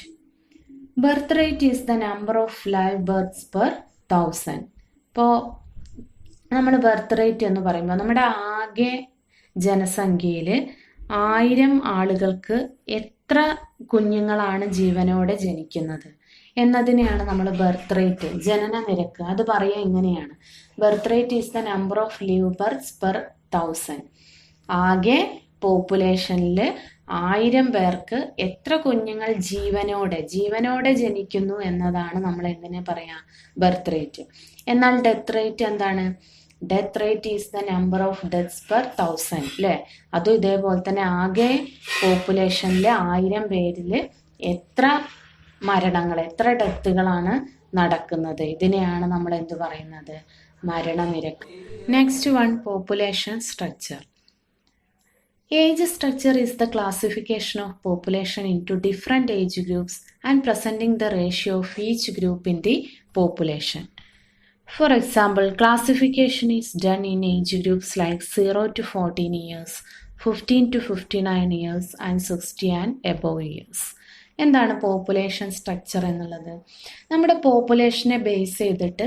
Birth rate is the number of live birth per 1000. ഇപ്പോൾ നമ്മൾ ബർത്ത് റേറ്റ് എന്ന് പറയുമ്പോൾ നമ്മുടെ ആകെ ജനസംഖ്യയിൽ 1000 ആളുകൾക്ക് എത്ര കുഞ്ഞുങ്ങളാണ് ജീവനോടെ ജനിക്കുന്നത് എന്നതിനെയാണ് നമ്മൾ ബർത്ത് റേറ്റ്, ജനന നിരക്ക്, അത് പറയുക എങ്ങനെയാണ്? Birth rate is the number of leave birth per 1000. ആകെ പോപ്പുലേഷനിൽ 1000 പേർക്ക് എത്ര കുഞ്ഞുങ്ങൾ ജീവനോടെ ജനിക്കുന്നു എന്നതാണ് നമ്മൾ എങ്ങനെ പറയാ? Birth rate. എന്നാൽ ഡെത്ത് റേറ്റ് എന്താണ്? Death rate is the number of deaths per 1000 അല്ലേ? അതും ഇതേപോലെ തന്നെ ആകെ പോപ്പുലേഷനിൽ 1000 പേരിൽ എത്ര മരണങ്ങൾ, എത്ര ഡെത്തുകളാണ് നടക്കുന്നത്, ഇതിനെയാണ് നമ്മൾ എന്ത് പറയുന്നത്? മരണനിരക്ക്. Next one, population structure. Age structure is the classification of population into different age groups and presenting the ratio of each group in the population. For example, classification is done in age groups like 0 to 14 years, 15 to 59 years and 60 and above years. എന്താണ് പോപ്പുലേഷൻ സ്ട്രക്ചർ എന്നുള്ളത്? നമ്മുടെ പോപ്പുലേഷനെ ബേസ് ചെയ്തിട്ട്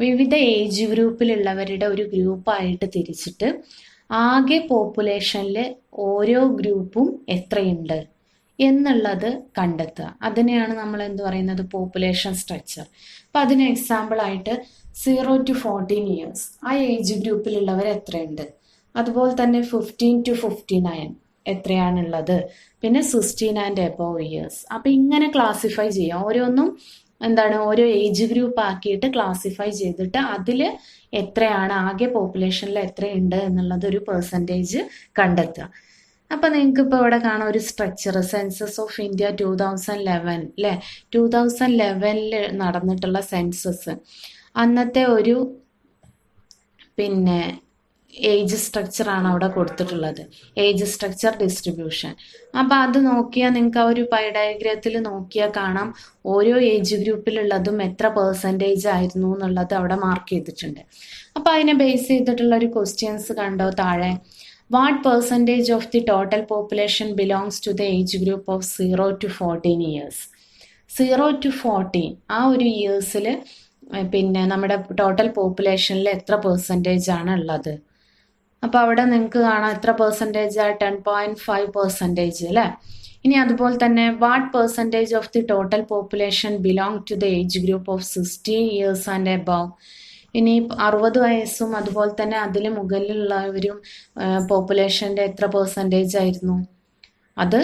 വിവിധ ഏജ് ഗ്രൂപ്പിലുള്ളവരുടെ ഒരു ഗ്രൂപ്പായിട്ട് തിരിച്ചിട്ട് ആകെ പോപ്പുലേഷനിൽ ഓരോ ഗ്രൂപ്പും എത്രയുണ്ട് എന്നുള്ളത് കണ്ടെത്തുക. അതിനെയാണ് നമ്മൾ എന്ത് പറയുന്നത്? Population structure. അപ്പം അതിന് എക്സാമ്പിളായിട്ട് 0 to 14 ഇയേഴ്സ് ആ ഏജ് ഗ്രൂപ്പിലുള്ളവർ എത്രയുണ്ട്, അതുപോലെ തന്നെ 15 to 59 എത്രയാണുള്ളത്, പിന്നെ 16 ആൻഡ് എബോവ് ഇയേഴ്സ്. അപ്പം ഇങ്ങനെ ക്ലാസിഫൈ ചെയ്യാം. ഓരോന്നും എന്താണ് ഓരോ ഏജ് ഗ്രൂപ്പ് ആക്കിയിട്ട് ക്ലാസിഫൈ ചെയ്തിട്ട് അതിൽ എത്രയാണ് ആകെ പോപ്പുലേഷനിൽ എത്രയുണ്ട് എന്നുള്ളത് ഒരു പെർസെൻറ്റേജ് കണ്ടെത്തുക. അപ്പം നിങ്ങൾക്ക് ഇപ്പോൾ ഇവിടെ കാണാം ഒരു സ്ട്രക്ചർ, സെൻസസ് ഓഫ് ഇന്ത്യ 2011 അല്ലേ, 2011 നടന്നിട്ടുള്ള സെൻസസ്. അന്നത്തെ ഒരു പിന്നെ ഏജ് സ്ട്രക്ചറാണ് അവിടെ കൊടുത്തിട്ടുള്ളത്, ഏജ് സ്ട്രക്ചർ ഡിസ്ട്രിബ്യൂഷൻ. അപ്പം അത് നോക്കിയാൽ നിങ്ങൾക്ക് ആ ഒരു പൈ ഡയഗ്രത്തിൽ നോക്കിയാൽ കാണാം ഓരോ ഏജ് ഗ്രൂപ്പിലുള്ളതും എത്ര പെർസെൻറ്റേജ് ആയിരുന്നു എന്നുള്ളത് അവിടെ മാർക്ക് ചെയ്തിട്ടുണ്ട്. അപ്പം അതിനെ ബേസ് ചെയ്തിട്ടുള്ള ഒരു ക്വസ്റ്റ്യൻസ് കണ്ടോ താഴെ. What percentage of the total population belongs to the age group of 0 to 14 years? 0 to 14 ആ ഒരു ഇയേഴ്സിൽ പിന്നെ നമ്മുടെ ടോട്ടൽ പോപ്പുലേഷനിൽ എത്ര പെർസെൻറ്റേജ് ആണ് ഉള്ളത്? അപ്പോൾ അവിടെ നിങ്ങൾക്ക് കാണാം എത്ര പെർസെൻറ്റേജ്? 10.5% അല്ലേ. ഇനി അതുപോലെ തന്നെ what percentage of the total population belong to the age group of 60 years and above? ഇനി 60 വയസ്സും അതുപോലെ തന്നെ അതിൽ മുകളിലുള്ളവരും പോപ്പുലേഷൻ്റെ എത്ര പെർസെൻറ്റേജ് ആയിരുന്നു? അത്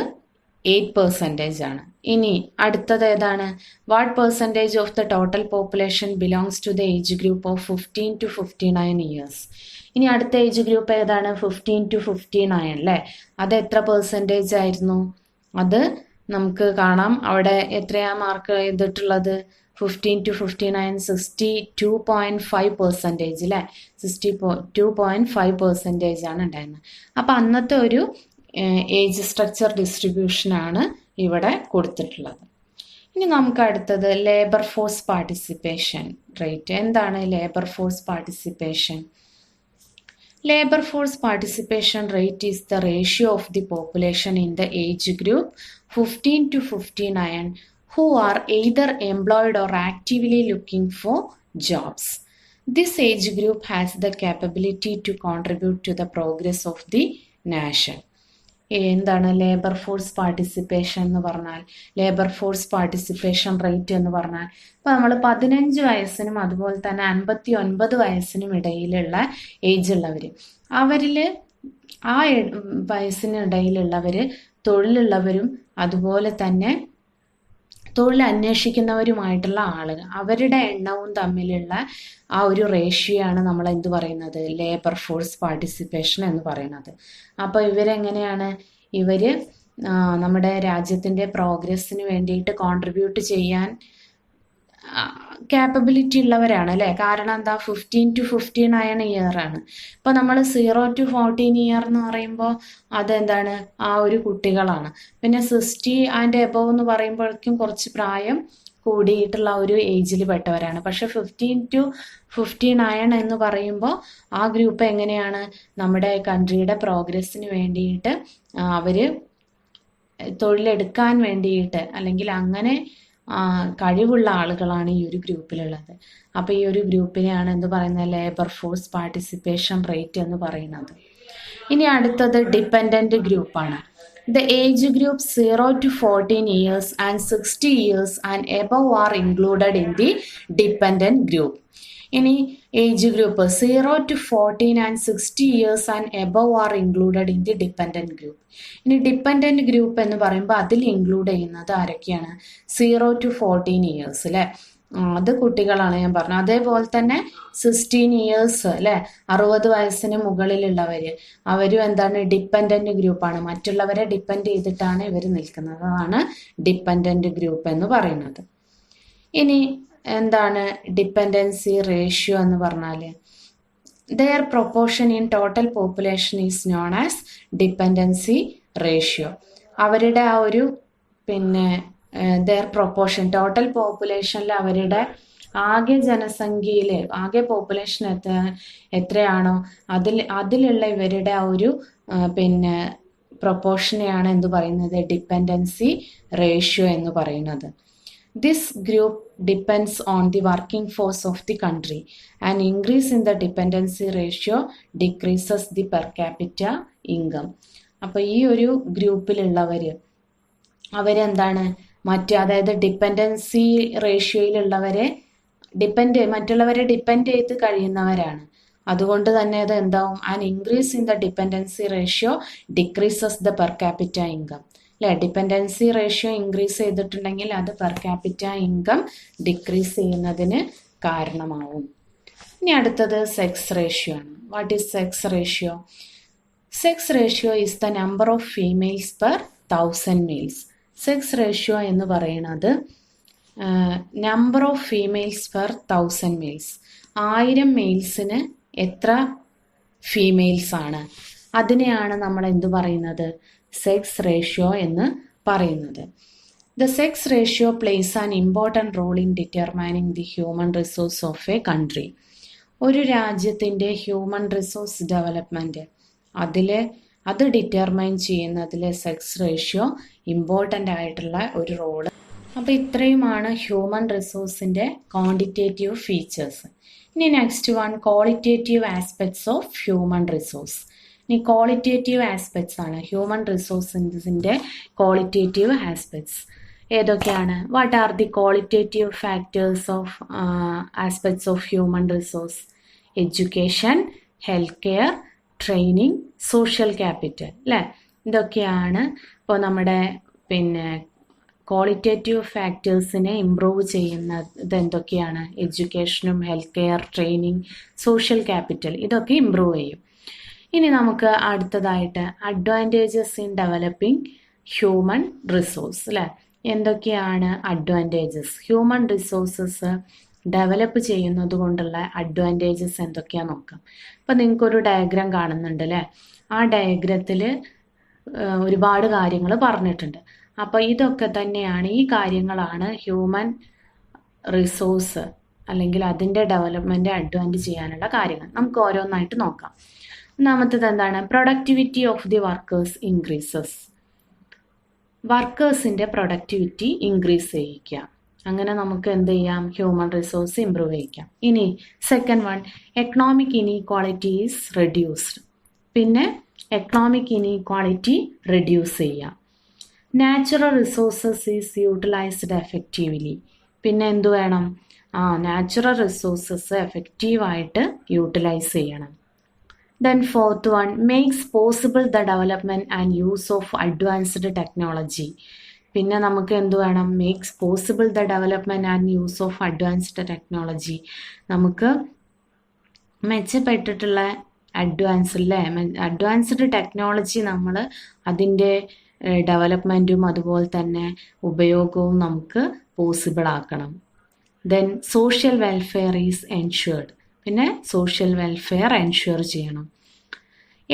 8% ആണ്. ഇനി അടുത്തത് ഏതാണ്? What percentage of the total population belongs to the age group of 15 to 59 years? ഇനി അടുത്ത ഏജ് ഗ്രൂപ്പ് ഏതാണ്? 15 to 59 അല്ലേ. അത് എത്ര പെർസെൻറ്റേജ് ആയിരുന്നു? അത് നമുക്ക് കാണാം അവിടെ എത്രയാ മാർക്ക് ചെയ്തിട്ടുള്ളത്? 15 to 59 62.5% അല്ലേ, 62.5% ആണ് ഉണ്ടായിരുന്നത്. അപ്പം അന്നത്തെ ഒരു ഏജ് സ്ട്രക്ചർ ഡിസ്ട്രിബ്യൂഷനാണ് ഇവിടെ കൊടുത്തിട്ടുള്ളത്. ഇനി നമുക്ക് അടുത്തത് ലേബർ ഫോഴ്സ് പാർട്ടിസിപ്പേഷൻ റേറ്റ്. എന്താണ് labour force participation? Labor force participation rate is the ratio of the population in the age group 15 to 59 who are either employed or actively looking for jobs. This age group has the capability to contribute to the progress of the nation. എന്താണ് ലേബർ ഫോഴ്സ് പാർട്ടിസിപ്പേഷൻ എന്ന് പറഞ്ഞാൽ? ലേബർ ഫോഴ്സ് പാർട്ടിസിപ്പേഷൻ റേറ്റ് എന്ന് പറഞ്ഞാൽ ഇപ്പം നമ്മൾ 15 വയസ്സിനും അതുപോലെ തന്നെ 59 വയസ്സിനും ഇടയിലുള്ള ഏജ് ഉള്ളവർ, അവരിൽ ആ വയസ്സിനിടയിലുള്ളവർ തൊഴിലുള്ളവരും അതുപോലെ തന്നെ തൊഴിൽ അന്വേഷിക്കുന്നവരുമായിട്ടുള്ള ആളുകൾ, അവരുടെ എണ്ണവും തമ്മിലുള്ള ആ ഒരു റേഷ്യോ ആണ് നമ്മൾ എന്ത് പറയുന്നത്? ലേബർ ഫോഴ്സ് പാർട്ടിസിപ്പേഷൻ എന്ന് പറയുന്നത്. അപ്പോൾ ഇവരെങ്ങനെയാണ്? ഇവർ നമ്മുടെ രാജ്യത്തിൻ്റെ പ്രോഗ്രസ്സിന് വേണ്ടിയിട്ട് കോൺട്രിബ്യൂട്ട് ചെയ്യാൻ ക്യാപ്പബിലിറ്റി ഉള്ളവരാണ് അല്ലേ. കാരണം എന്താ? 15 to 59 ഇയർ ആണ്. ഇപ്പോൾ നമ്മൾ 0 to 14 ഇയർ എന്ന് പറയുമ്പോൾ അതെന്താണ്? ആ ഒരു കുട്ടികളാണ്. പിന്നെ 60 ആൻഡ് എബവ് എന്ന് പറയുമ്പോഴേക്കും കുറച്ച് പ്രായം കൂടിയിട്ടുള്ള ഒരു ഏജിൽ പെട്ടവരാണ്. പക്ഷെ 15 to 59 എന്ന് പറയുമ്പോൾ ആ ഗ്രൂപ്പ് എങ്ങനെയാണ്? നമ്മുടെ കൺട്രിയുടെ പ്രോഗ്രസ്സിന് വേണ്ടിയിട്ട് അവർ തൊഴിലെടുക്കാൻ വേണ്ടിയിട്ട് അല്ലെങ്കിൽ അങ്ങനെ കഴിവുള്ള ആളുകളാണ് ഈ ഒരു ഗ്രൂപ്പിലുള്ളത്. അപ്പോൾ ഈ ഒരു ഗ്രൂപ്പിനെയാണ് എന്ത് പറയുന്നത്? ലേബർ ഫോഴ്സ് പാർട്ടിസിപ്പേഷൻ റേറ്റ് എന്ന് പറയുന്നത്. ഇനി അടുത്തത് ഡിപ്പെൻഡൻറ്റ് ഗ്രൂപ്പാണ്. The age group 0 to 14 years and 60 years and above are included in the dependent group. ഇനി age group 0 to 14 and 60 years and above are included in the dependent group. ഇനി ഡിപ്പെൻഡൻറ്റ് ഗ്രൂപ്പ് എന്ന് പറയുമ്പോൾ അതിൽ ഇൻക്ലൂഡ് ചെയ്യുന്നത് ആരൊക്കെയാണ്? 0 to 14 years അല്ലേ, അത് കുട്ടികളാണ് ഞാൻ പറഞ്ഞത്. അതേപോലെ തന്നെ 16 ഇയേഴ്സ് അല്ലേ, 60 വയസ്സിന് മുകളിലുള്ളവർ, അവരും എന്താണ്? ഡിപ്പെൻഡൻറ്റ് ഗ്രൂപ്പാണ്. മറ്റുള്ളവരെ ഡിപ്പെൻഡ് ചെയ്തിട്ടാണ് ഇവർ നിൽക്കുന്നത്. അതാണ് ഡിപ്പെൻഡൻറ്റ് ഗ്രൂപ്പ് എന്ന് പറയുന്നത്. ഇനി എന്താണ് ഡിപ്പെൻഡൻസി റേഷ്യോ എന്ന് പറഞ്ഞാൽ? their proportion in total population is known as dependency ratio. അവരുടെ ആ ഒരു പിന്നെ their proportion ടോട്ടൽ പോപ്പുലേഷനിൽ അവരുടെ ആകെ ജനസംഖ്യയിൽ ആകെ പോപ്പുലേഷൻ എത്രയാണോ അതിലുള്ള ഇവരുടെ ആ ഒരു പിന്നെ പ്രൊപ്പോർഷനെയാണ് എന്ത് പറയുന്നത്, ഡിപ്പെൻഡൻസി റേഷ്യോ എന്ന് പറയുന്നത്. This group depends on the working force of the country. An increase in the dependency ratio decreases the per capita income. അപ്പോൾ ഈ ഒരു ഗ്രൂപ്പിലുള്ളവർ അവരെന്താണ് അതായത് ഡിപ്പെൻഡൻസി റേഷ്യോയിലുള്ളവരെ മറ്റുള്ളവരെ ഡിപ്പെൻഡ് ചെയ്ത് കഴിയുന്നവരാണ്. അതുകൊണ്ട് തന്നെ അത് എന്താവും, an increase in the dependency ratio decreases the per capita income. അല്ലെ, ഡിപ്പെൻഡൻസി റേഷ്യോ ഇൻക്രീസ് ചെയ്തിട്ടുണ്ടെങ്കിൽ അത് പെർ ക്യാപിറ്റ ഇൻകം ഡിക്രീസ് ചെയ്യുന്നതിന് കാരണമാവും. ഇനി അടുത്തത് സെക്സ് റേഷ്യോ ആണ്. What is sex ratio? Sex ratio is the number of females per 1000 males. Sex ratio എന്ന് പറയുന്നത് number of females per 1000 males. 1000 മെയിൽസിന് എത്ര ഫീമെയിൽസ് ആണ്, അതിനെയാണ് നമ്മൾ എന്ത് പറയുന്നത്, സെക്സ് റേഷ്യോ എന്ന് പറയുന്നത്. The sex ratio plays an important role in determining the human resource of a country. ഒരു രാജ്യത്തിൻ്റെ ഹ്യൂമൻ റിസോഴ്സ് ഡെവലപ്മെൻറ്റ് അത് ഡിറ്റർമൈൻ ചെയ്യുന്നതിൽ സെക്സ് റേഷ്യോ ഇമ്പോർട്ടൻ്റ് ആയിട്ടുള്ള ഒരു റോള്. അപ്പോൾ ഇത്രയുമാണ് ഹ്യൂമൻ റിസോഴ്സിൻ്റെ ക്വാണ്ടിറ്റേറ്റീവ് ഫീച്ചേഴ്സ്. ഇനി next one, qualitative aspects of human resource. ഇനി ക്വാളിറ്റേറ്റീവ് ആസ്പെക്ട്സ് ആണ് ഹ്യൂമൻ റിസോഴ്സിൻ്റെ ക്വാളിറ്റേറ്റീവ് ആസ്പെക്ട്സ് ഏതൊക്കെയാണ്? What are the qualitative factors of aspects of human resource? Education, health care, training, social capital. അല്ലേ, ഇതൊക്കെയാണ് ഇപ്പോൾ നമ്മുടെ ക്വാളിറ്റേറ്റീവ് ഫാക്ടേഴ്സിനെ ഇംപ്രൂവ് ചെയ്യുന്നത് എന്തൊക്കെയാണ്? എഡ്യൂക്കേഷനും health care, training, social capital, ഇതൊക്കെ ഇംപ്രൂവ് ചെയ്യും. ഇനി നമുക്ക് അടുത്തതായിട്ട് advantages in developing human resource. അല്ലേ, എന്തൊക്കെയാണ് അഡ്വാൻറ്റേജസ്? ഹ്യൂമൻ റിസോഴ്സസ് ഡെവലപ്പ് ചെയ്യുന്നത് കൊണ്ടുള്ള അഡ്വാൻറ്റേജസ് എന്തൊക്കെയാണെന്ന് നോക്കാം. ഇപ്പം നിങ്ങൾക്കൊരു ഡയഗ്രാം കാണുന്നുണ്ട് അല്ലേ, ആ ഡയഗ്രത്തിൽ ഒരുപാട് കാര്യങ്ങൾ പറഞ്ഞിട്ടുണ്ട്. അപ്പോൾ ഇതൊക്കെ തന്നെയാണ്, ഈ കാര്യങ്ങളാണ് ഹ്യൂമൻ റിസോഴ്സ് അല്ലെങ്കിൽ അതിൻ്റെ ഡെവലപ്മെൻറ്റ് അഡ്വാൻറ്റ് ചെയ്യാനുള്ള കാര്യങ്ങൾ. നമുക്ക് ഓരോന്നായിട്ട് നോക്കാം. ഒന്നാമത്തേത് എന്താണ്? Productivity of the workers increases. വർക്കേഴ്സിൻ്റെ പ്രൊഡക്ടിവിറ്റി ഇൻക്രീസ് ചെയ്യിക്കുക. അങ്ങനെ നമുക്ക് എന്ത് ചെയ്യാം? ഹ്യൂമൻ റിസോഴ്സ് ഇംപ്രൂവ് ചെയ്യിക്കാം. ഇനി second one, economic inequality is reduced. പിന്നെ എക്കണോമിക് ഇനീക്വാളിറ്റി റെഡ്യൂസ് ചെയ്യാം. Natural resources is utilised effectively. പിന്നെ എന്തു വേണം? നാച്ചുറൽ റിസോഴ്സസ് എഫക്റ്റീവായിട്ട് യൂട്ടിലൈസ് ചെയ്യണം. Then fourth one, makes possible the development and use of advanced technology. പിന്നെ നമുക്ക് എന്ത് വേണം? Makes possible the development and use of advanced technology. നമുക്ക് മെച്ചപ്പെട്ടിട്ടുള്ള അഡ്വാൻസ്ഡ് ടെക്നോളജി നമ്മൾ അതിൻ്റെ ഡെവലപ്മെൻറ്റും അതുപോലെ തന്നെ ഉപയോഗവും നമുക്ക് പോസിബിൾ ആക്കണം. Then social welfare is ensured. പിന്നെ സോഷ്യൽ വെൽഫെയർ എൻഷ്യൂർ ചെയ്യണം.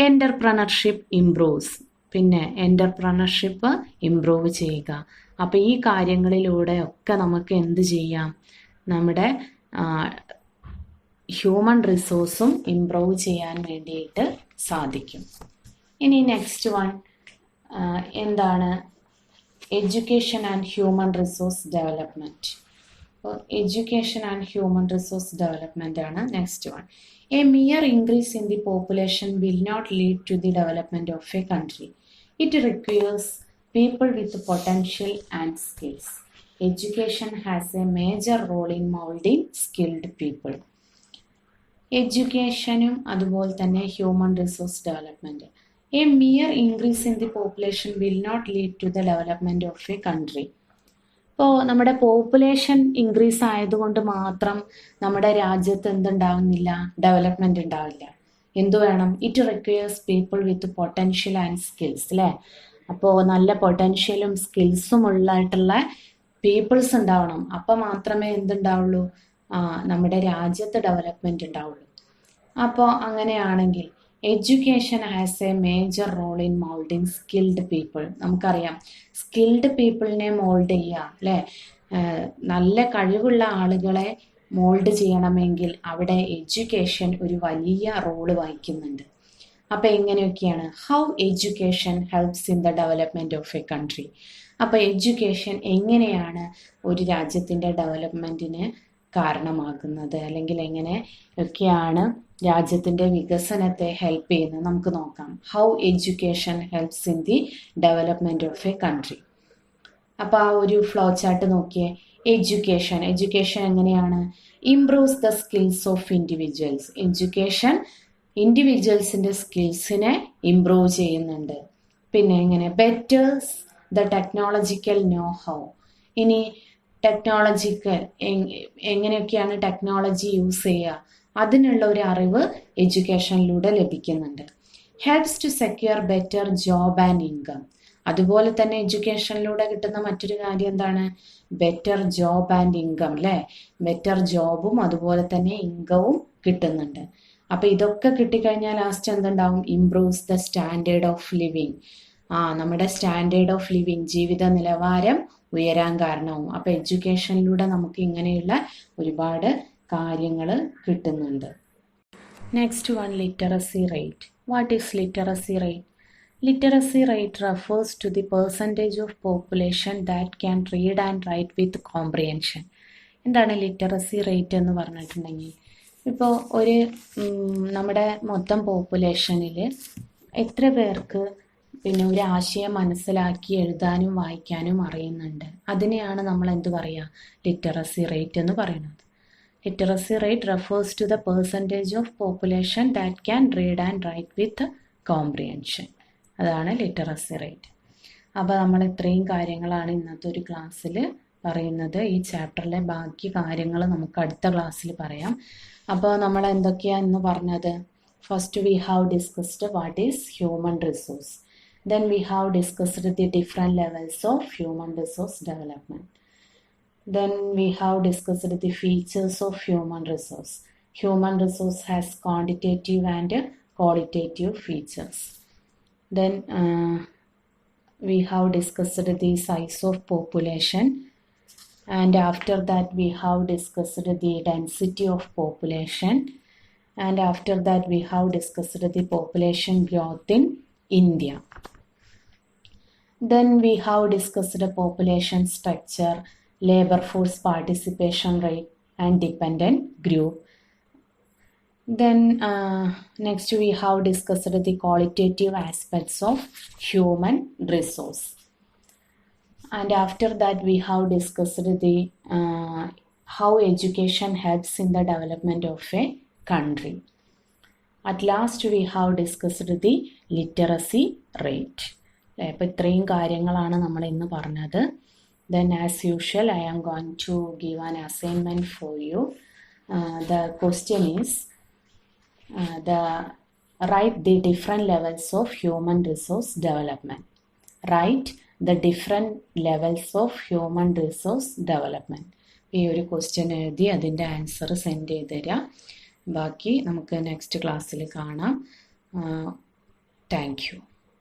Entrepreneurship improves. പിന്നെ എൻ്റർപ്രണർഷിപ്പ് ഇംപ്രൂവ് ചെയ്യുക. അപ്പോൾ ഈ കാര്യങ്ങളിലൂടെ ഒക്കെ നമുക്ക് എന്ത് ചെയ്യാം? നമ്മുടെ ഹ്യൂമൻ റിസോഴ്സും ഇംപ്രൂവ് ചെയ്യാൻ വേണ്ടിയിട്ട് സാധിക്കും. ഇനി നെക്സ്റ്റ് വൺ എന്താണ്? Education and human resource development. അപ്പോൾ education and human resource development ആണ് next one. A mere increase in the population will not lead to the development of a country. It requires people with potential and skills. Education has a major role in molding skilled people. എഡ്യൂക്കേഷനും അതുപോലെ തന്നെ human resource development. A mere increase in the population will not lead to the development of a country. ഇപ്പോൾ നമ്മുടെ പോപ്പുലേഷൻ ഇൻക്രീസ് ആയതുകൊണ്ട് മാത്രം നമ്മുടെ രാജ്യത്ത് എന്തുണ്ടാവുന്നില്ല? ഡെവലപ്മെൻറ്റ് ഉണ്ടാവില്ല. എന്തു വേണം? It requires people with potential and skills. അല്ലേ, അപ്പോൾ നല്ല പൊട്ടൻഷ്യലും സ്കിൽസും ഉള്ളതായിട്ടുള്ള പീപ്പിൾസ് ഉണ്ടാവണം. അപ്പോൾ മാത്രമേ എന്തുണ്ടാവുള്ളൂ? നമ്മുടെ രാജ്യത്ത് ഡെവലപ്മെൻറ്റ് ഉണ്ടാവുള്ളൂ. അപ്പോൾ അങ്ങനെയാണെങ്കിൽ education has a major role in moulding skilled people. നമുക്കറിയാം സ്കിൽഡ് പീപ്പിളിനെ മോൾഡ് ചെയ്യുക അല്ലേ, നല്ല കഴിവുള്ള ആളുകളെ മോൾഡ് ചെയ്യണമെങ്കിൽ അവിടെ എഡ്യൂക്കേഷൻ ഒരു വലിയ റോള് വഹിക്കുന്നുണ്ട്. അപ്പോൾ എങ്ങനെയൊക്കെയാണ്? How education helps in the development of a country. അപ്പോൾ എഡ്യൂക്കേഷൻ എങ്ങനെയാണ് ഒരു രാജ്യത്തിൻ്റെ ഡെവലപ്മെൻറ്റിന് കാരണമാകുന്നത്, അല്ലെങ്കിൽ എങ്ങനെയൊക്കെയാണ് രാജ്യത്തിൻ്റെ വികസനത്തെ ഹെൽപ്പ് ചെയ്യുന്നത് നമുക്ക് നോക്കാം. How education helps in the development of a country. അപ്പോൾ ആ ഒരു ഫ്ലോ ചാർട്ട് നോക്കിയേ. എഡ്യൂക്കേഷൻ എങ്ങനെയാണ്? Improves the skills of individuals. Education ഇൻഡിവിജ്വൽസിൻ്റെ സ്കിൽസിനെ ഇംപ്രൂവ് ചെയ്യുന്നുണ്ട്. പിന്നെ എങ്ങനെ? Betters the technological know how. ഇനി ടെക്നോളജിക്കൽ എങ്ങനെയൊക്കെയാണ് ടെക്നോളജി യൂസ് ചെയ്യുക, അതിനുള്ള ഒരു അറിവ് എഡ്യൂക്കേഷനിലൂടെ ലഭിക്കുന്നുണ്ട്. Helps to secure better job and income. അതുപോലെ തന്നെ എഡ്യൂക്കേഷനിലൂടെ കിട്ടുന്ന മറ്റൊരു കാര്യം എന്താണ്? ബെറ്റർ ജോബ് ആൻഡ് ഇൻകം അല്ലേ. ബെറ്റർ ജോബും അതുപോലെ തന്നെ ഇൻകവും കിട്ടുന്നുണ്ട്. അപ്പോൾ ഇതൊക്കെ കിട്ടിക്കഴിഞ്ഞാൽ ലാസ്റ്റ് എന്തുണ്ടാവും? Improves the standard of living. നമ്മുടെ സ്റ്റാൻഡേർഡ് ഓഫ് ലിവിങ്, ജീവിത നിലവാരം ഉയരാൻ കാരണവും. അപ്പോൾ എഡ്യൂക്കേഷനിലൂടെ നമുക്ക് ഇങ്ങനെയുള്ള ഒരുപാട് കാര്യങ്ങൾ കിട്ടുന്നുണ്ട്. Next one, literacy rate. What is literacy rate? Literacy rate refers to the percentage of population that can read and write with comprehension. എന്താണ് ലിറ്ററസി റേറ്റ് എന്ന് പറഞ്ഞിട്ടുണ്ടെങ്കിൽ, ഇപ്പോൾ നമ്മുടെ മൊത്തം പോപ്പുലേഷനിൽ എത്ര പേർക്ക് പിന്നെ ഒരു ആശയം മനസ്സിലാക്കി എഴുതാനും വായിക്കാനും അറിയുന്നുണ്ട്, അതിനെയാണ് നമ്മൾ എന്ത് പറയുക? ലിറ്ററസി റേറ്റ് എന്ന് പറയുന്നത്. Literacy rate refers to the percentage of population that can read and write with comprehension. അതാണ് ലിറ്ററസി റേറ്റ്. അപ്പോൾ നമ്മൾ ഇത്രയും കാര്യങ്ങളാണ് ഇന്നത്തെ ഒരു ക്ലാസ്സിൽ പറയുന്നത്. ഈ ചാപ്റ്ററിലെ ബാക്കി കാര്യങ്ങൾ നമുക്ക് അടുത്ത ക്ലാസ്സിൽ പറയാം. അപ്പോൾ നമ്മൾ എന്തൊക്കെയാണ് ഇന്ന് പറഞ്ഞത്? First we have discussed what is human resource. Then we have discussed the different levels of human resource development. Then we have discussed the features of human resource. Human resource has quantitative and qualitative features. Then we have discussed the size of population, and after that we have discussed the density of population, and after that we have discussed the population growth in India. Then we have discussed the population structure, labor force participation rate and dependent group. Then next we have discussed the qualitative aspects of human resource, and after that we have discussed the how education helps in the development of a country. At last we have discussed the literacy rate. അപ്പോൾ ഇത്രയും കാര്യങ്ങളാണ് നമ്മൾ ഇന്ന് പറഞ്ഞത്. Then as usual I am going to give an assignment for you. The question is write the different levels of human resource development. Write the different levels of human resource development. ഈ ഒരു ക്വസ്റ്റ്യൻ എഴുതി അതിൻ്റെ ആൻസർ സെൻഡ് ചെയ്ത് തരാം. ബാക്കി നമുക്ക് നെക്സ്റ്റ് ക്ലാസ്സിൽ കാണാം. Thank you.